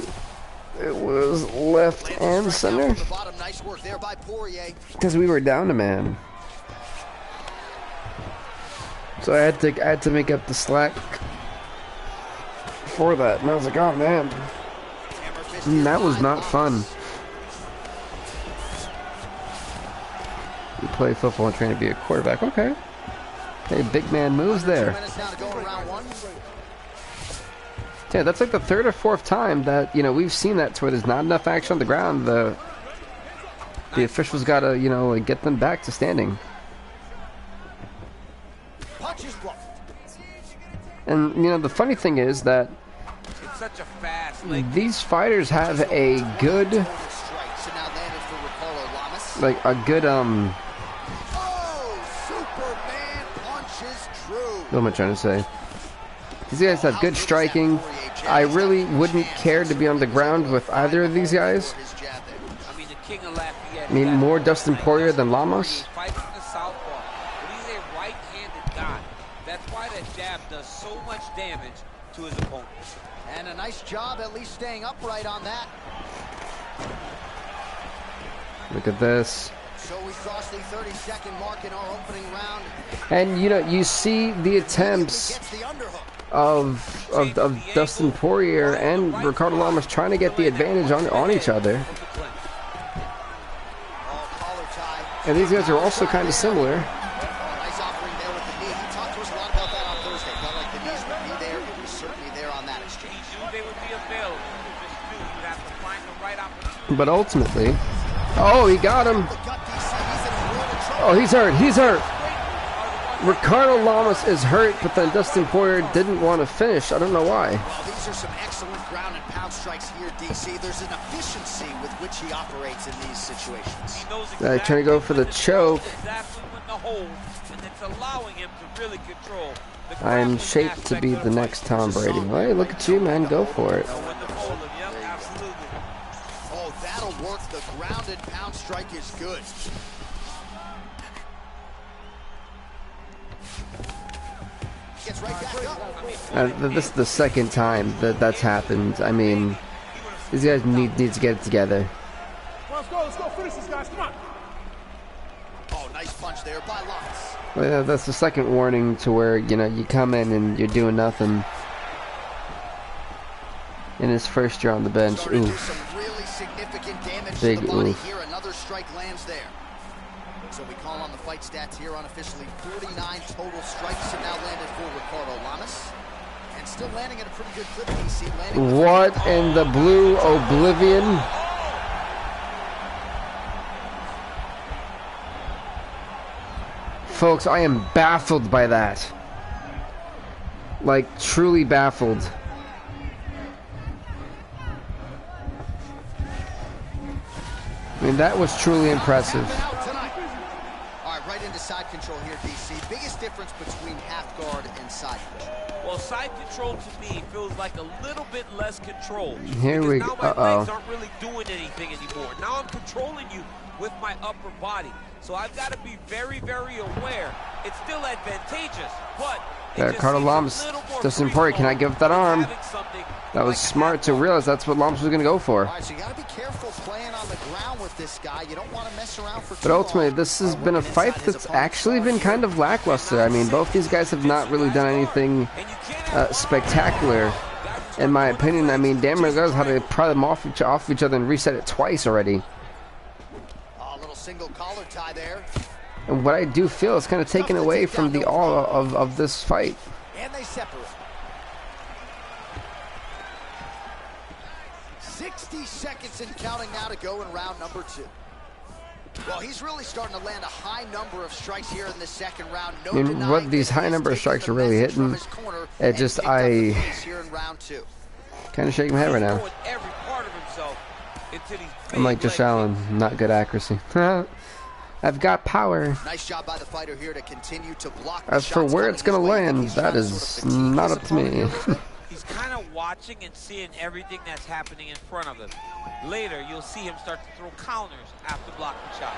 It was left and center The bottom, nice work there by Poirier. because we were down to man. So I had to make up the slack for that, and I was like, oh man, that was not fun. You play football and train to be a quarterback. Okay. Hey, big man moves 2 there. minutes now to go in round one. Yeah, that's like the third or fourth time that, you know, we've seen that to where there's not enough action on the ground. The officials got to, you know, like, get them back to standing. Punches blocked. And, you know, the funny thing is that It's such a fast leg. these fighters have a good, Strike. So now landed for Ricardo Lamas. like, a good, Oh, Superman punches true. what am I trying to say? These guys have good striking. I really wouldn't care to be on the ground with either of these guys. I mean, the king of Lafayette. I mean, more Dustin Poirier than Lamas. He fights from the southpaw, but he's a right-handed guy. That's why that jab does so much damage to his opponent. And a nice job at least staying upright on that. Look at this. So we crossed the 30-second mark in our opening round. And, you know, you see the attempts Gets the underhook. of Dustin Poirier and Ricardo Lamas trying to get the advantage on each other. Oh, collar tie. And these guys are also kind of similar. Canelo just knew he would have to find the right opportunity. But ultimately, oh, he got him. Oh, he's hurt. He's hurt. Ricardo Lamas is hurt, but then Dustin Poirier didn't want to finish. I don't know why. Well, these are some excellent ground and pound strikes here, DC. There's an efficiency with which he operates in these situations. He knows exactly trying to go for the choke. Exactly when to hold, and it's allowing him to really control. I'm shaped to be the next Tom Brady. Hey, look at you, man. Go for it. Oh, that'll work. The ground and pound strike is good. Gets right back up. This is the second time that's happened. I mean, these guys need to get it together. Let's go, finish this, guys, come on. Oh, nice punch there by Lamas. Well, yeah, that's the second warning to where, you know, you come in and you're doing nothing. In his first year on the bench, Starting to do oof. some really significant damage Big to the body oof. here. Another strike lands there. So we call on the fight stats here unofficially. 49 total strikes have now landed for Ricardo Lamas. And still landing at a pretty good clip, DC. What in the blue oblivion? Folks, I am baffled by that. Like, truly baffled. I mean, that was truly impressive. All right, right into side control here, DC. Biggest difference between half guard and side control. Well, side control to me feels like a little bit less control. Here we go. go. Now my legs aren't really doing anything anymore. Now I'm controlling you with my upper body. So I've got to be very, very aware. It's still advantageous, but Ricardo Lamas, Dustin Poirier, can I give up that arm? That was smart to realize that's what Lamas was going to go for. All right, so you got to be careful playing on the ground with this guy. You don't want to mess around for too But ultimately, long. this has been a fight that's actually been kind of lackluster. I mean, both these guys have not really done anything spectacular, in my opinion. I mean, Dan Margot's had to pry them off each other and reset it twice already. A little single collar tie there. And what I do feel is kind of taken away from the awe of this fight. And they separate. 60 seconds and counting now to go in round number 2. Well, he's really starting to land a high number of strikes here in the second round. No I mean, what these high number of strikes are really hitting, it just, I kind of shake my head right now. I'm like Josh Allen, not good accuracy. I've got power. Nice job by the fighter here to continue to block. As for where it's going to land, that is not up to me. He's kind of watching and seeing everything that's happening in front of him. Later, you'll see him start to throw counters after blocking shots.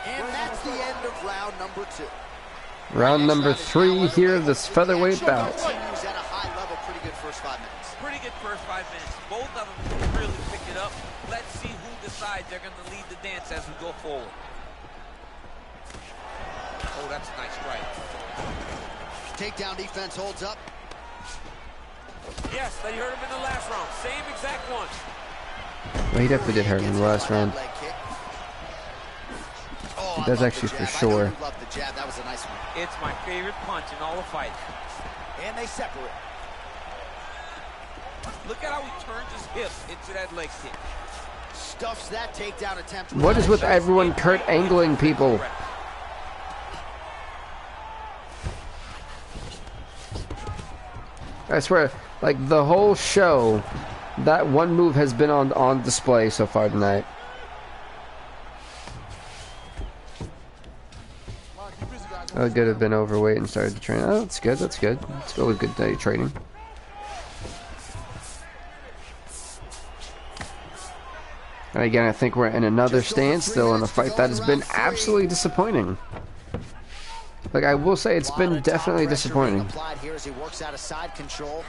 And that's the end of round number 2. Round number 3 here, this featherweight bout. At a high level, pretty good first 5 minutes. Pretty good first 5 minutes. Both of them really picked it up. Let's see who decides they're going to lead the dance as we go forward. Oh, that's a nice strike. Takedown defense holds up. Yes, they hurt him in the last round. Same exact one. Well, he definitely did hurt him in the last round. He does actually for sure. That was a nice one. It's my favorite punch in all the fight. And they separate. Look at how he turns his hip into that leg kick. Stuffs that takedown attempt. What is with everyone Kurt Angling people? I swear, like the whole show, that one move has been on display so far tonight. Oh, good have been overweight and started to train. Oh, that's good. That's good. It's really good day training. And again, I think we're in another standstill in a fight that has been absolutely disappointing. Like, I will say, it's been definitely disappointing. Here as he works out of side control.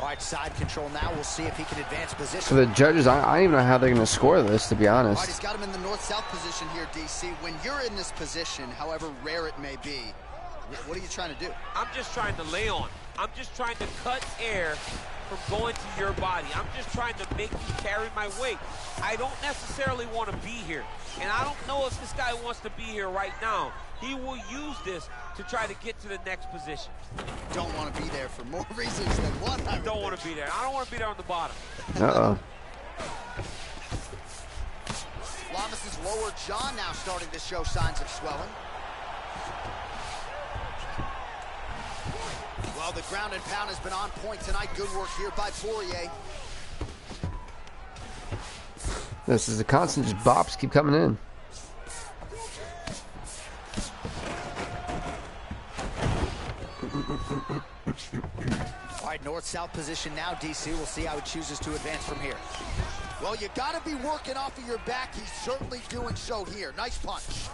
All right, side control now. We'll see if he can advance position. For the judges, I don't even know how they're going to score this, to be All honest. right, he's got him in the north-south position here, DC. When you're in this position, however rare it may be, what are you trying to do? I'm just trying to lay on. I'm just trying to cut air from going to your body. I'm just trying to make you carry my weight. I don't necessarily want to be here. And I don't know if this guy wants to be here right now. he will use this to try to get to the next position. Don't want to be there for more reasons than one. I don't want to be there. I don't want to be there on the bottom. Uh-oh. Lamas' lower jaw now starting to show signs of swelling. Well, the ground and pound has been on point tonight. Good work here by Poirier. This is a constant, just bops keep coming in. All right, north-south position now, DC. We'll see how he chooses to advance from here. Well, you got to be working off of your back. He's certainly doing so here. Nice punch.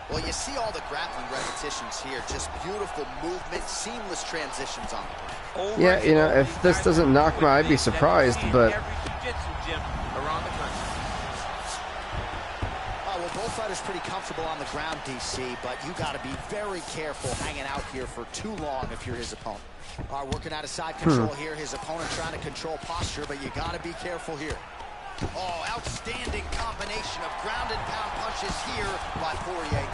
Well, you see all the grappling repetitions here. Just beautiful movement, seamless transitions on the ground. Yeah, you know, if this doesn't knock me, I'd be surprised, but... Well, both fighters pretty comfortable on the ground, DC, but you got to be very careful hanging out here for too long if you're his opponent. All right, working out of side control here. His opponent trying to control posture, but you got to be careful here. Oh, outstanding combination of ground and pound punches here by Poirier.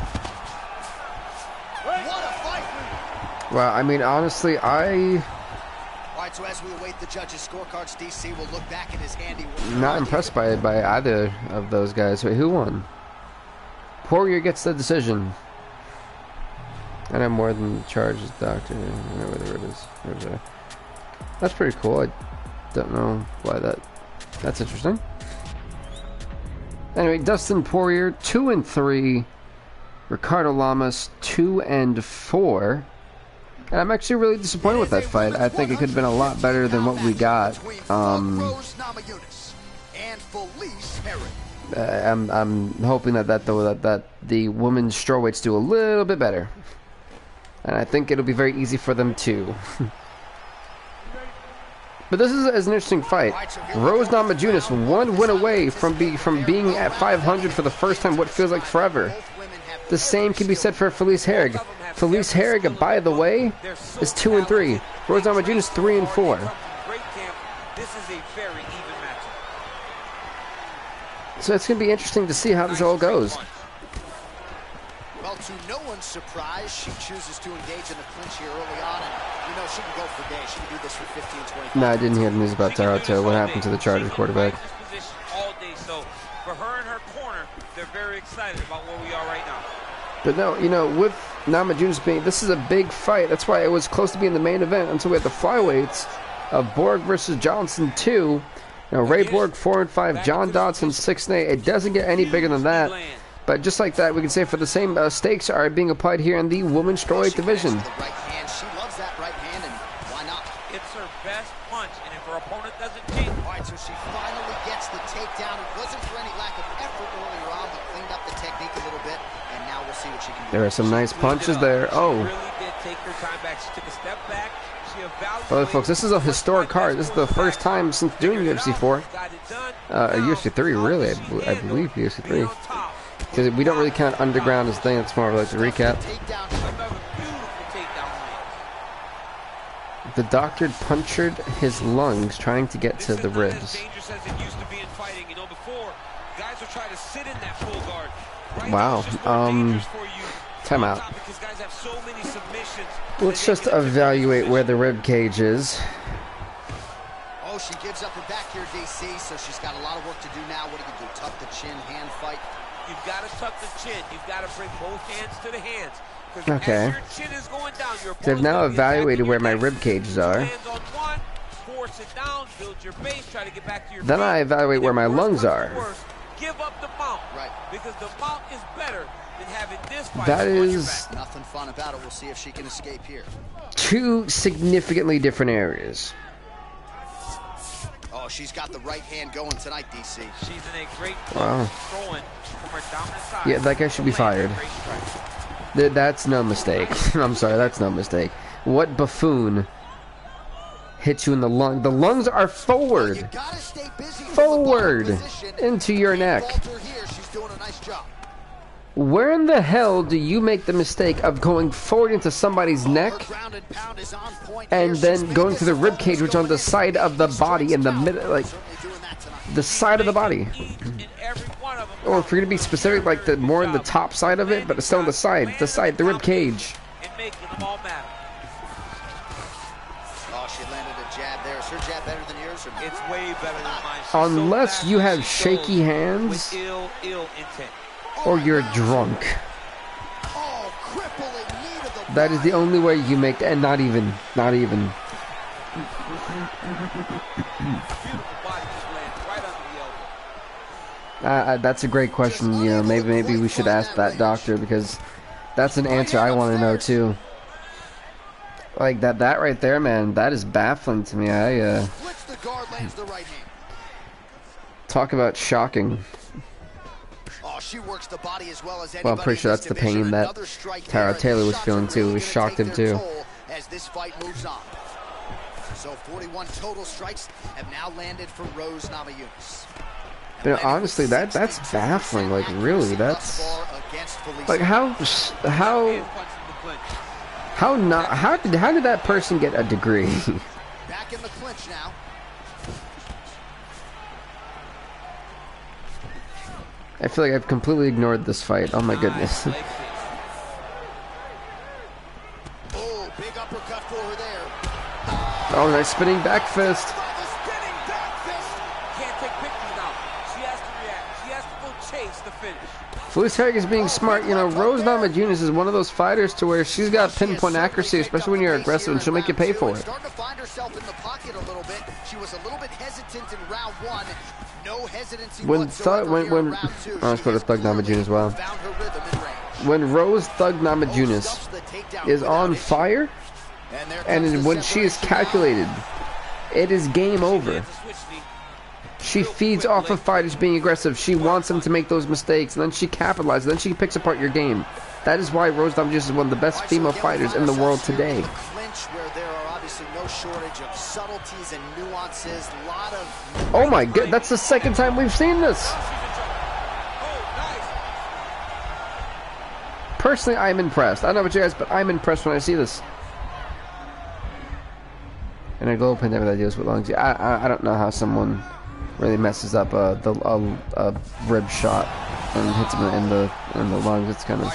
What a fight! Well, I mean, honestly, All right, so as we await the judges' scorecards, DC will look back at his handiwork. Not impressed by either of those guys. Wait, who won? Poirier gets the decision. I know more than the charges, doctor. I know where the rib is. That's pretty cool. I don't know why that's interesting. Anyway, Dustin Poirier 2-3, Ricardo Lamas 2-4, and I'm actually really disappointed with that fight. I think it could have been a lot better than what we got. I'm hoping that the women's strawweights do a little bit better, and I think it'll be very easy for them too. But this is an interesting fight. Rose Namajunas, one win away from being at 500 for the first time, what feels like forever. The same can be said for Felice Herrig. Felice Herrig, by the way, is 2-3. Rose Namajunas 3-4. This is a very even matchup. So it's going to be interesting to see how this all goes. Well, to no one's surprise, she chooses to engage in the clinch here early on, and you know she can go for days. She can do this for 15, 20. No, I didn't hear the news about Taroto. What happened to the Chargers quarterback? All day, so for her and her corner, they're very excited about where we are right now. But no, you know, with Namajunas being, this is a big fight. That's why it was close to being the main event until we had the flyweights of Borg versus Johnson 2. You know, Ray Borg 4-5, John Dodson 6-8. It doesn't get any bigger than that. But just like that, we can say for the same stakes are being applied here in the women's strawweight division. She loves that right hand, and why not? It's her best punch, and if her opponent doesn't cheat. All right, so she finally gets the takedown. It wasn't for any lack of effort earlier on, but cleaned up the technique a little bit, and now we'll see what she can do. There are some nice punches there. Oh. She really did take her time back. She took a step back. Well, folks, this is a historic card. This is the first time since doing UFC 4. UFC 3, really. I believe UFC 3. Because we don't really count Underground as a thing. It's more of like the recap. The doctor punctured his lungs trying to get to the ribs. Wow. Time out. Let's just evaluate where the rib cage is. Oh, she gives up her back here, DC, so she's got a lot of work to do now. What do you do? Tuck the chin, hand fight? You've got to tuck the chin. You've got to bring both hands to the hands. Okay. Your chin is going down, so I've now evaluated where my rib cages are. One, force it down, build your base, try to get back to your then I evaluate where my lungs are. Give up the mount, right? Because the mount is better than having this fight. That is nothing fun about it. We'll see if she can escape here. Two significantly different areas. Oh, she's got the right hand going tonight, DC. She's in a great throwing from her dominant side. Yeah, that guy should be fired. That's no mistake. I'm sorry, that's no mistake. What buffoon hits you in the lung? The lungs are forward. You gotta stay busy forward into your neck. She's doing a nice job. Where in the hell do you make the mistake of going forward into somebody's neck and then going to the rib cage, which on the side of the body, in the middle, like the side of the body? In every one of Or if you're gonna be specific, like the more in the top side of it, but it's still on the side, the rib cage. And making them all matter. Oh, she landed a jab there. Is her jab better than yours? Or It's way better than mine. She's Unless so you fast, have she's shaky so hands, with ill intent. or you're drunk. oh, crippling knee to the That is the only way you make, and not even. Beautiful body just lands right under the elbow. That's a great question. You know, maybe we should ask that doctor, because that's an answer I want to know too. Like that right there, man. That is baffling to me. Flips the guard, lands the right hand. Talk about shocking. Oh, she works the body as well as anybody. Well, I'm pretty sure that's the pain that Tara Taylor was feeling too. It shocked him too. As this fight moves on. So 41 total strikes have now landed for Rose Namajunas. But honestly, that's baffling. Like really, that's like how did that person get a degree? Back in the clinch now. I feel like I've completely ignored this fight. Oh my goodness. Oh, big uppercut for her there. Oh, nice spinning back fist. Can't take pictures now. She has to react. She has to go chase the finish. Felice Herrig is being smart. You know, Rose Namajunas is one of those fighters to where she's got pinpoint accuracy, especially when you're aggressive, and she'll make you pay for it. Starting to find herself in the pocket a little bit. She was a little bit hesitant in round one. No hesitancy whatsoever here in round two. I was put a Thug Namajunas as well. Found her rhythm in range. When Rose Thug Namajunas is on fire, and when she is calculated, it is game over. She feeds off of fighters being aggressive. She wants them to make those mistakes, and then she capitalizes. Then she picks apart your game. That is why Rose Namajunas is one of the best female fighters in the world today. Where there are obviously no shortage of subtleties and nuances. Lot of Oh my god, that's the second time we've seen this. Personally, I'm impressed. I don't know about you guys, but I'm impressed when I see this. And a global pandemic that deals with lungs. I don't know how someone really messes up a rib shot and hits him in the lungs. It's kind of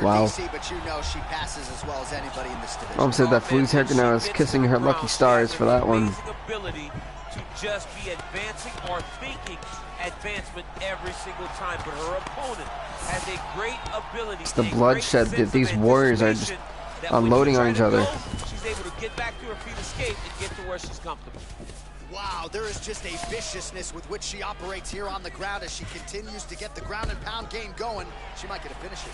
wow. But you know she passes as well as anybody in this division. Mom said that Felice Herrig now is kissing her lucky stars for that one. Ability to just be advancing or thinking advancement every single time, but her opponent has a great ability. It's the bloodshed that these warriors are just unloading on each other. She's able to get back to her feet, escape, and get to where she's comfortable. Wow, there is just a viciousness with which she operates here on the ground as she continues to get the ground and pound game going. She might get a finisher.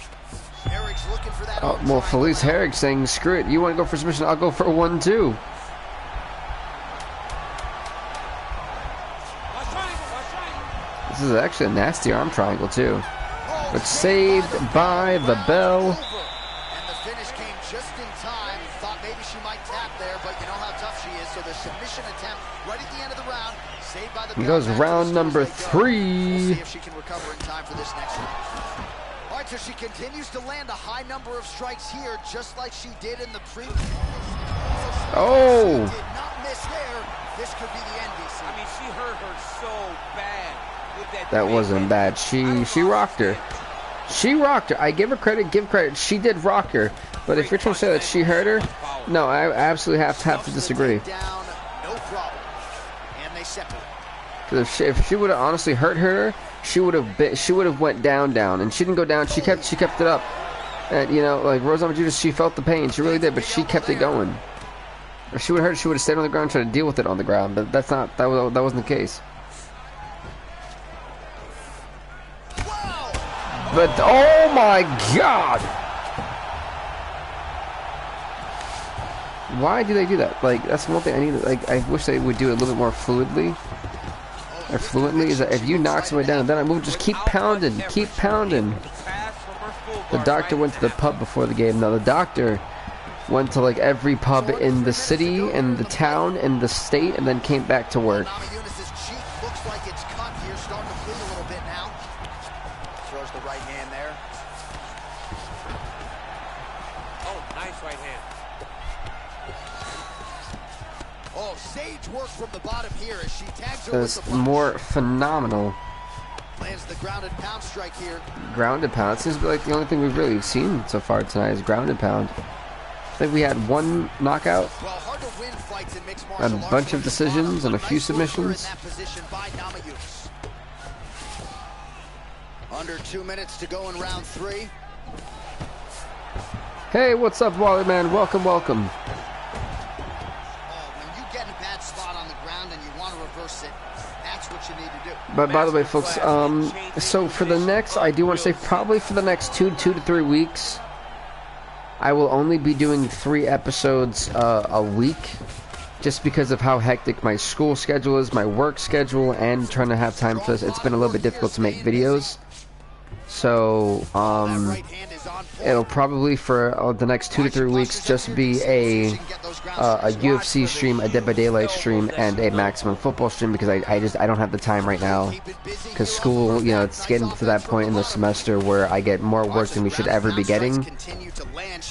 Herrig's looking for that. Oh, well, Felice Herrig saying, screw it, you want to go for submission, I'll go for 1-2. This is actually a nasty arm triangle, too. But saved by the bell. And the finish came just in time. Thought maybe she might tap there, but you know how tough she is. So the submission attempt right at the end of the round, saved by the bell. He goes round number 3. We'll see if she can recover in time for this next round. All right, so she continues to land a high number of strikes here, just like she did in the previous. Oh! Did not miss there. This could be the end, DC. I mean, she hurt her so bad with that. That wasn't bad. She rocked her. She rocked her. I give her credit, give credit. She did rock her. But if you're trying to say that she hurt her, no, I absolutely have to disagree. Down, no problem. And they separate. Because if she would have honestly hurt her, she would have went down, and she didn't go down. She kept it up. And you know, like Rose Namajunas, she felt the pain. She really did, but she kept it going. If she would have hurt, she would have stayed on the ground, trying to deal with it on the ground. But that wasn't the case. But oh my God! Why do they do that? Like that's one thing I need. Like I wish they would do it a little bit more fluidly. Or fluently is that if you knock somebody down and then I move, just keep pounding, keep pounding. The doctor went to the pub before the game. Now the doctor went to like every pub in the city, in the town, in the state, and then came back to work. Namajunas' cheek looks like it's cut here, starting to bleed a little bit now. Throws the right hand there. Oh, nice right hand. Oh, sage work from the bottom here as she tags her with That's the punch. more phenomenal. Lands the grounded pound strike here. Grounded pound. It seems to be like the only thing we've really seen so far tonight is grounded pound. I think we had one knockout, Well, hard to win fights in mixed a martial arts bunch of when the decisions, bottom and a few nice mover in submissions. that position by Namayunas. Under 2 minutes to go in round 3. Hey, what's up, Wally man? Welcome, welcome. When you get in a bad spot on the ground and you want to reverse it, that's what you need to do. But by the way, folks, so for the next, I do want to say probably for the next 2 to 3 weeks, I will only be doing 3 episodes a week, just because of how hectic my school schedule is, my work schedule, and trying to have time for this. It's been a little bit difficult to make videos. So, it'll probably for the next 2 to 3 weeks just be a UFC stream, a Dead by Daylight stream, and a Maximum Football stream, because I don't have the time right now, because school, you know, it's getting to that point in the semester where I get more work than we should ever be getting,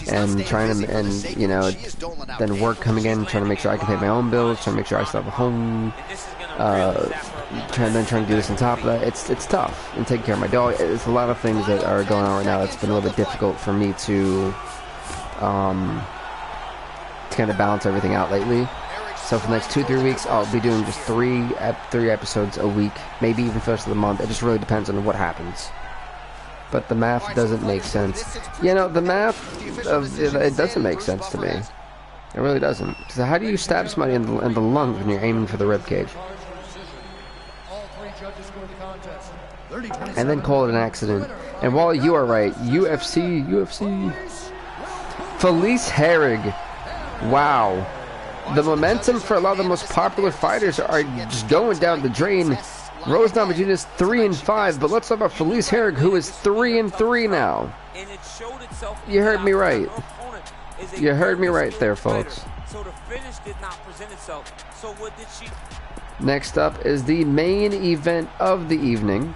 and trying to, and you know, then work coming in, trying to make sure I can pay my own bills, trying to make sure I still have a home, trying to do this on top of that. It's tough, and taking care of my dog. It's a lot of things that are going on right now. It's been a little bit difficult for me to kind of balance everything out lately. So for the next 2 to 3 weeks, I'll be doing just 3 episodes a week, maybe even for the rest of the month. It just really depends on what happens. But the math doesn't make sense. You know, the math it doesn't make sense to me. It really doesn't. So how do you stab somebody in the lung when you're aiming for the rib cage? And then call it an accident. And while you are right, UFC. Felice Herrig. Wow. The momentum for a lot of the most popular fighters are just going down the drain. Rose Namajunas 3-5, but let's talk about Felice Herrig, who is 3-3 now. You heard me right. You heard me right there, folks. So the finish did not present itself. So what did she? Next up is the main event of the evening.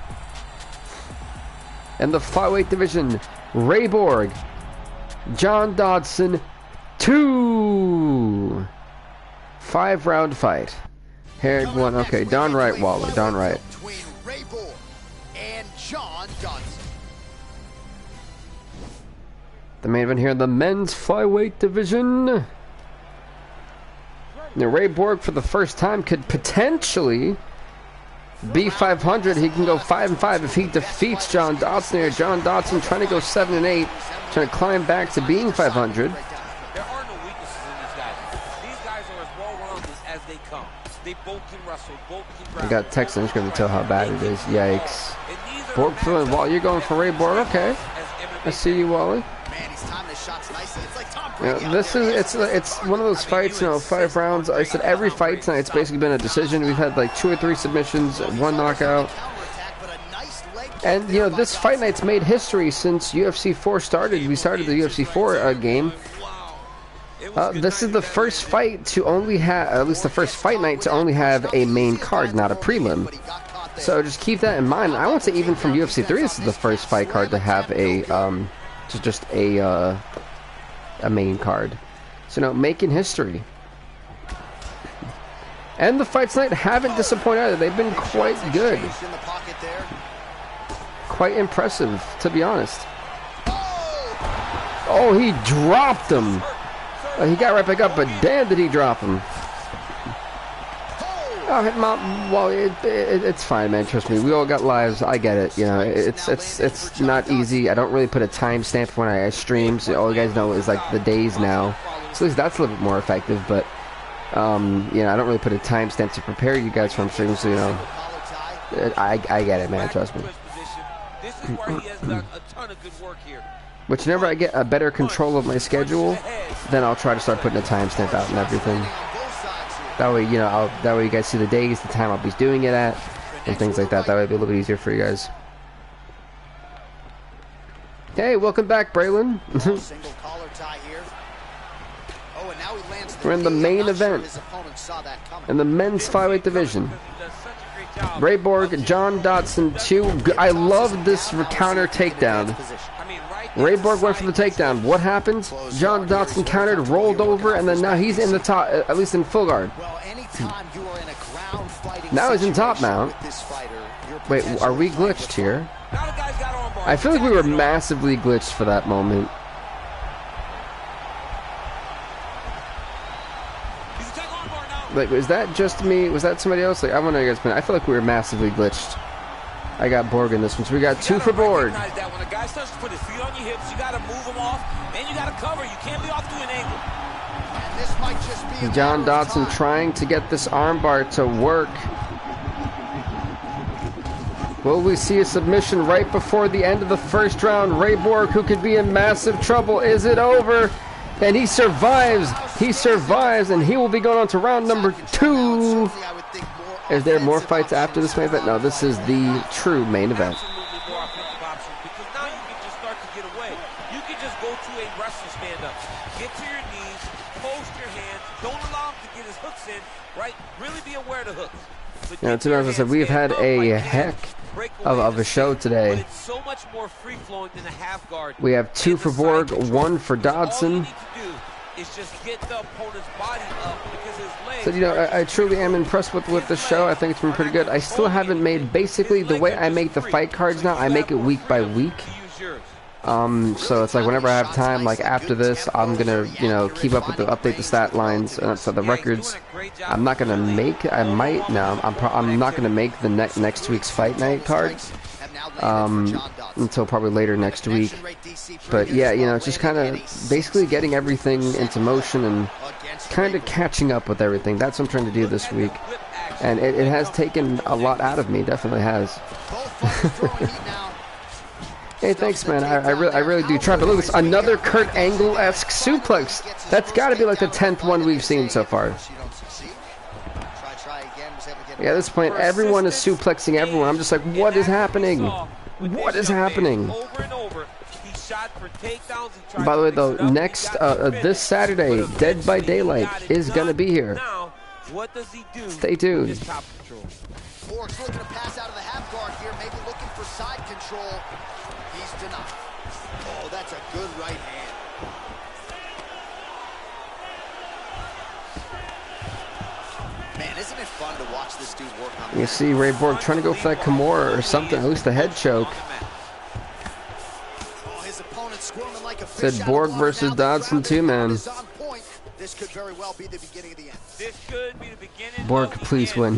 In the flyweight division, Ray Borg, John Dodson, 2. 5-round fight. Herrig won. Okay, Don Wright, Waller. Don Wright. Between Ray Borg and John Dodson. The main event here in the men's flyweight division. Now, Ray Borg, for the first time, could potentially be 500. He can go 5-5 if he defeats John Dodson here. John Dodson trying to go 7-8, trying to climb back to being 500. There are no weaknesses in these guys. These guys are as well-rounded as they come. They both can wrestle, both can grapple. I got text. I'm just going to tell how bad it is. Yikes. Borg feeling Wally. You're going for Ray Borg. Okay. I see you, Wally. Man, he's timing his shots nicely. It's like Tom You Brady. know, this is it's one of those fights, you know, 5 rounds. I said every fight tonight it's basically been a decision. We've had like 2 or 3 submissions, 1 knockout. And you know, this fight night's made history since UFC 4 started. We started the UFC 4 game. This is the first fight to only have, at least the first fight night to only have a main card, not a prelim. So just keep that in mind. I would say even from UFC 3, this is the first fight card to have a just a main card. So, you know, making history. And the fights tonight haven't disappointed either. They've been quite good. Quite impressive, to be honest. Oh, he dropped him. He got right back up, but damn did he drop him. Oh, well, it's fine, man. Trust me. We all got lives. I get it. You know, it's not easy. I don't really put a timestamp when I stream. So all you guys know is like the days now. So at least that's a little bit more effective. But you know, I don't really put a timestamp to prepare you guys from streams. So you know, I get it, man. Trust me. This is where he has done a ton of good work here. But whenever I get a better control of my schedule, then I'll try to start putting a timestamp out and everything. That way, you know, that way you guys see the days, the time I'll be doing it at, and things like that. That way it'll be a little bit easier for you guys. Hey, welcome back, Braylon. We're in the main event in the men's flyweight division. Ray Borg, John Dodson, 2. I love this counter takedown. Ray Borg went for the takedown. What happened? John Dodson countered, rolled over, and then now he's in the top, at least in full guard. Now he's in top mount. Wait, are we glitched here? I feel like we were massively glitched for that moment. Like, was that just me? Was that somebody else? Like, I want to know your guys' opinion. I feel like we were massively glitched. I got Borg in this one, so we got 2 for Borg. That when a guy starts to put his feet on your hips, you got to move him off, and you got to cover. You can't be off to an angle. And this might just be John Dodson trying to get this armbar to work. Will we see a submission right before the end of the first round? Ray Borg, who could be in massive trouble. Is it over? And he survives. He survives, and he will be going on to round number 2. Is there more fights after this main event? No, this is the true main event. Absolutely more offensive options, because now you can just start to get away. You can just go to a wrestling stand-up. Get to your knees, post your hands, don't allow him to get his hooks in, right? Really be aware of the hooks. So to be honest, I said we've had a heck of a show today. But it's so much more free-flowing than a half guard. We have 2 for Borg, 1 for Dodson. All you need to do is just get the opponent's body up, because his legs... So, you know, I truly am impressed with this show. I think it's been pretty good. I still haven't made, basically, the way I make the fight cards now, I make it week by week. So it's like whenever I have time, like after this, I'm gonna, you know, keep up with update the stat lines, so the records. I'm not gonna make. I might now. I'm not gonna make the next week's fight night cards until probably later next week. But yeah, you know, it's just kind of basically getting everything into motion and kind of catching up with everything. That's what I'm trying to do this week, and it has taken a lot out of me. Definitely has. Hey, thanks, man. I really do try. But look, it's another Kurt Angle-esque suplex. That's got to be like the 10th one we've seen so far. Yeah, at this point, everyone is suplexing everyone. I'm just like, what is happening? What is happening? By the way, though, next this Saturday, Dead by Daylight is gonna be here. Stay tuned. Borg's looking to pass out of the half guard here, maybe looking for side control. He's denied. Oh, that's a good right hand. Man, isn't it fun to watch this dude work on? You see Ray Borg trying to go for that Kimura or something, at least the head choke. Oh, his opponent squirming like a fish. Said Borg versus Dodson too, man. This could very well be the beginning of the end. This could be the beginning. Borg, please win.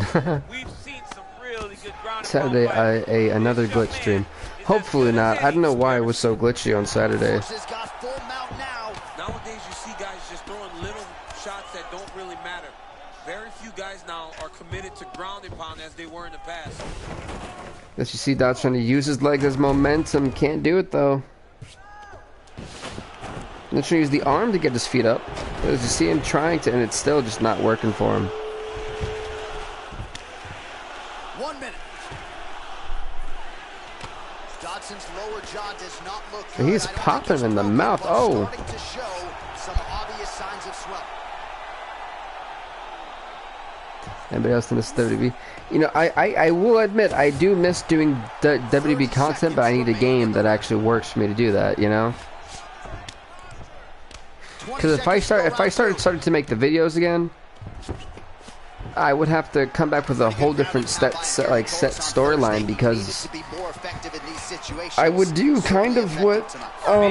We've seen some really good ground. Saturday, another glitch stream. Hopefully not. I don't know why it was so glitchy on Saturday. Nowadays, you see guys just throwing little shots that don't really matter. Very few guys now are committed to ground and pound as they were in the past. As you see, Dodge trying to use his legs as momentum. Can't do it though. Let's try to use the arm to get his feet up. As you see him trying to, and it's still just not working for him. 1 minute. Dodson's lower jaw does not look good. He's popping in the mouth. Oh. Starting to show some obvious signs of swelling. Anybody else in this WWE? You know, I will admit I do miss doing WWE content, but I need a game that actually works for me to do that. You know. Because if I started to make the videos again, I would have to come back with a whole different set storyline, because I would do kind of what I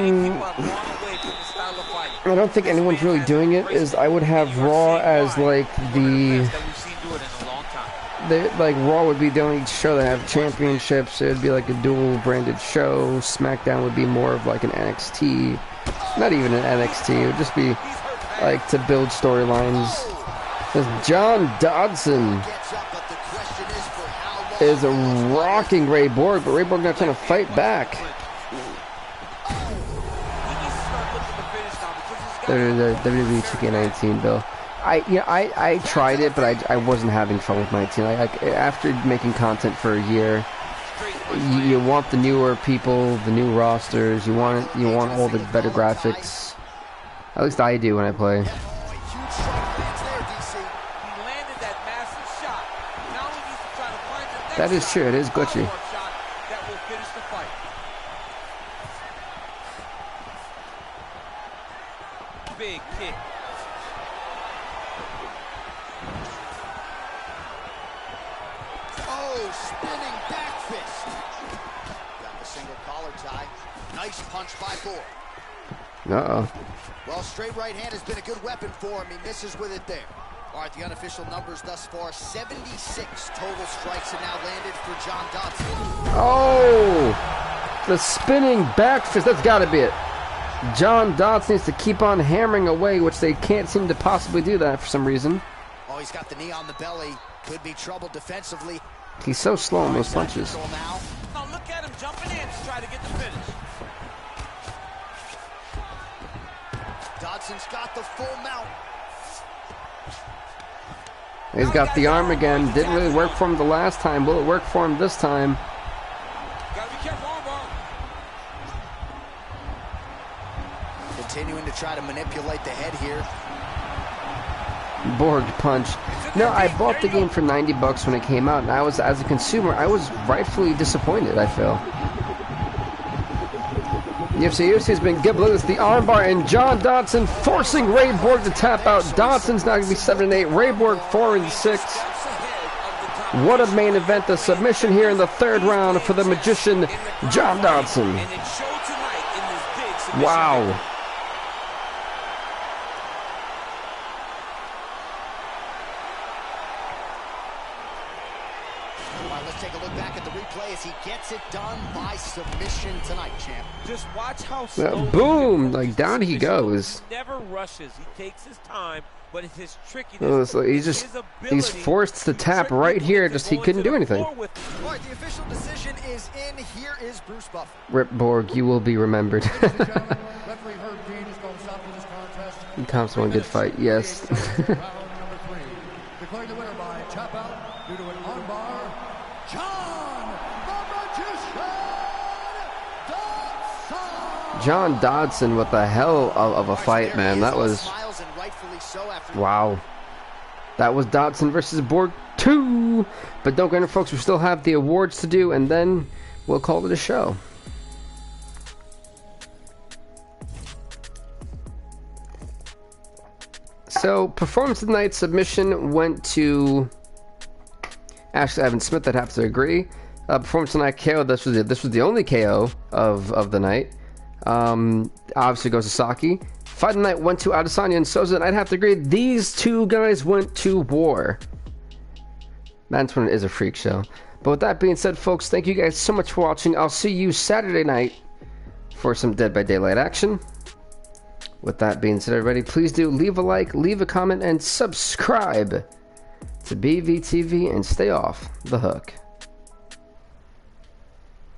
don't think anyone's really doing it, is I would have Raw as like like Raw would be the only show that have championships. It would be like a dual branded show. SmackDown would be more of like an NXT. Not even an NXT, it would just be like to build storylines. Because John Dodson is rocking Ray Borg, but Ray Borg not trying to fight back. The WWE 2K19 bill. I tried it, but I wasn't having fun with 19. After making content for a year, you want the newer people, the new rosters. You want all the better graphics. At least I do when I play. That is true. It is glitchy. Big kick. Oh, spinning back fist. Nice punch by Borg. Uh-oh. Well, straight right hand has been a good weapon for him. He misses with it there. All right, the unofficial numbers thus far, 76 total strikes have now landed for John Dodson. Oh! The spinning back fist. That's got to be it. John Dodson needs to keep on hammering away, which they can't seem to possibly do that for some reason. Oh, he's got the knee on the belly. Could be trouble defensively. He's so slow on those punches. Now look at him jumping in to try to get the finish. Dodson's got the full mount. He's got the arm again. Didn't really work for him the last time. Will it work for him this time? Gotta be careful, armbar. Continuing to try to manipulate the head here. Borg punch. No, I bought the game for $90 when it came out, and I was, as a consumer, I was rightfully disappointed, I feel. UFC has been good. Look at this, the armbar, and John Dodson forcing Ray Borg to tap out. Dodson's now going to be 7-8. Ray Borg 4-6. What a main event. The submission here in the third round for the magician, John Dodson. Wow. Take a look back at the replay as he gets it done by submission tonight, champ. Just watch how slow. Boom! Like down he goes. He never rushes. He takes his time, but it's his trickiness. So he's forced to tap right here. Just he couldn't do anything. All right, the official decision is in. Here is Bruce Buffer. Rip Borg, you will be remembered. Thompson won a good fight. Yes. Round number 3. Declaring the winner by tap out due to an armbar. John Dodson with the hell of a fight, man. That was... Wow. That was Dodson versus Borg 2. But don't get it, folks. We still have the awards to do, and then we'll call it a show. So, performance of the night submission went to... Ashley Evan Smith. I'd have to agree. Performance of the night KO. This was the only KO of the night. Obviously goes to SAKI. Fight of the night went to Adesanya and Souza, and I'd have to agree. These two guys went to war. Madden 20 is a freak show. But with that being said, folks, thank you guys so much for watching. I'll see you Saturday night for some Dead by Daylight action. With that being said, everybody, please do leave a like, leave a comment, and subscribe to BVTV and stay off the hook.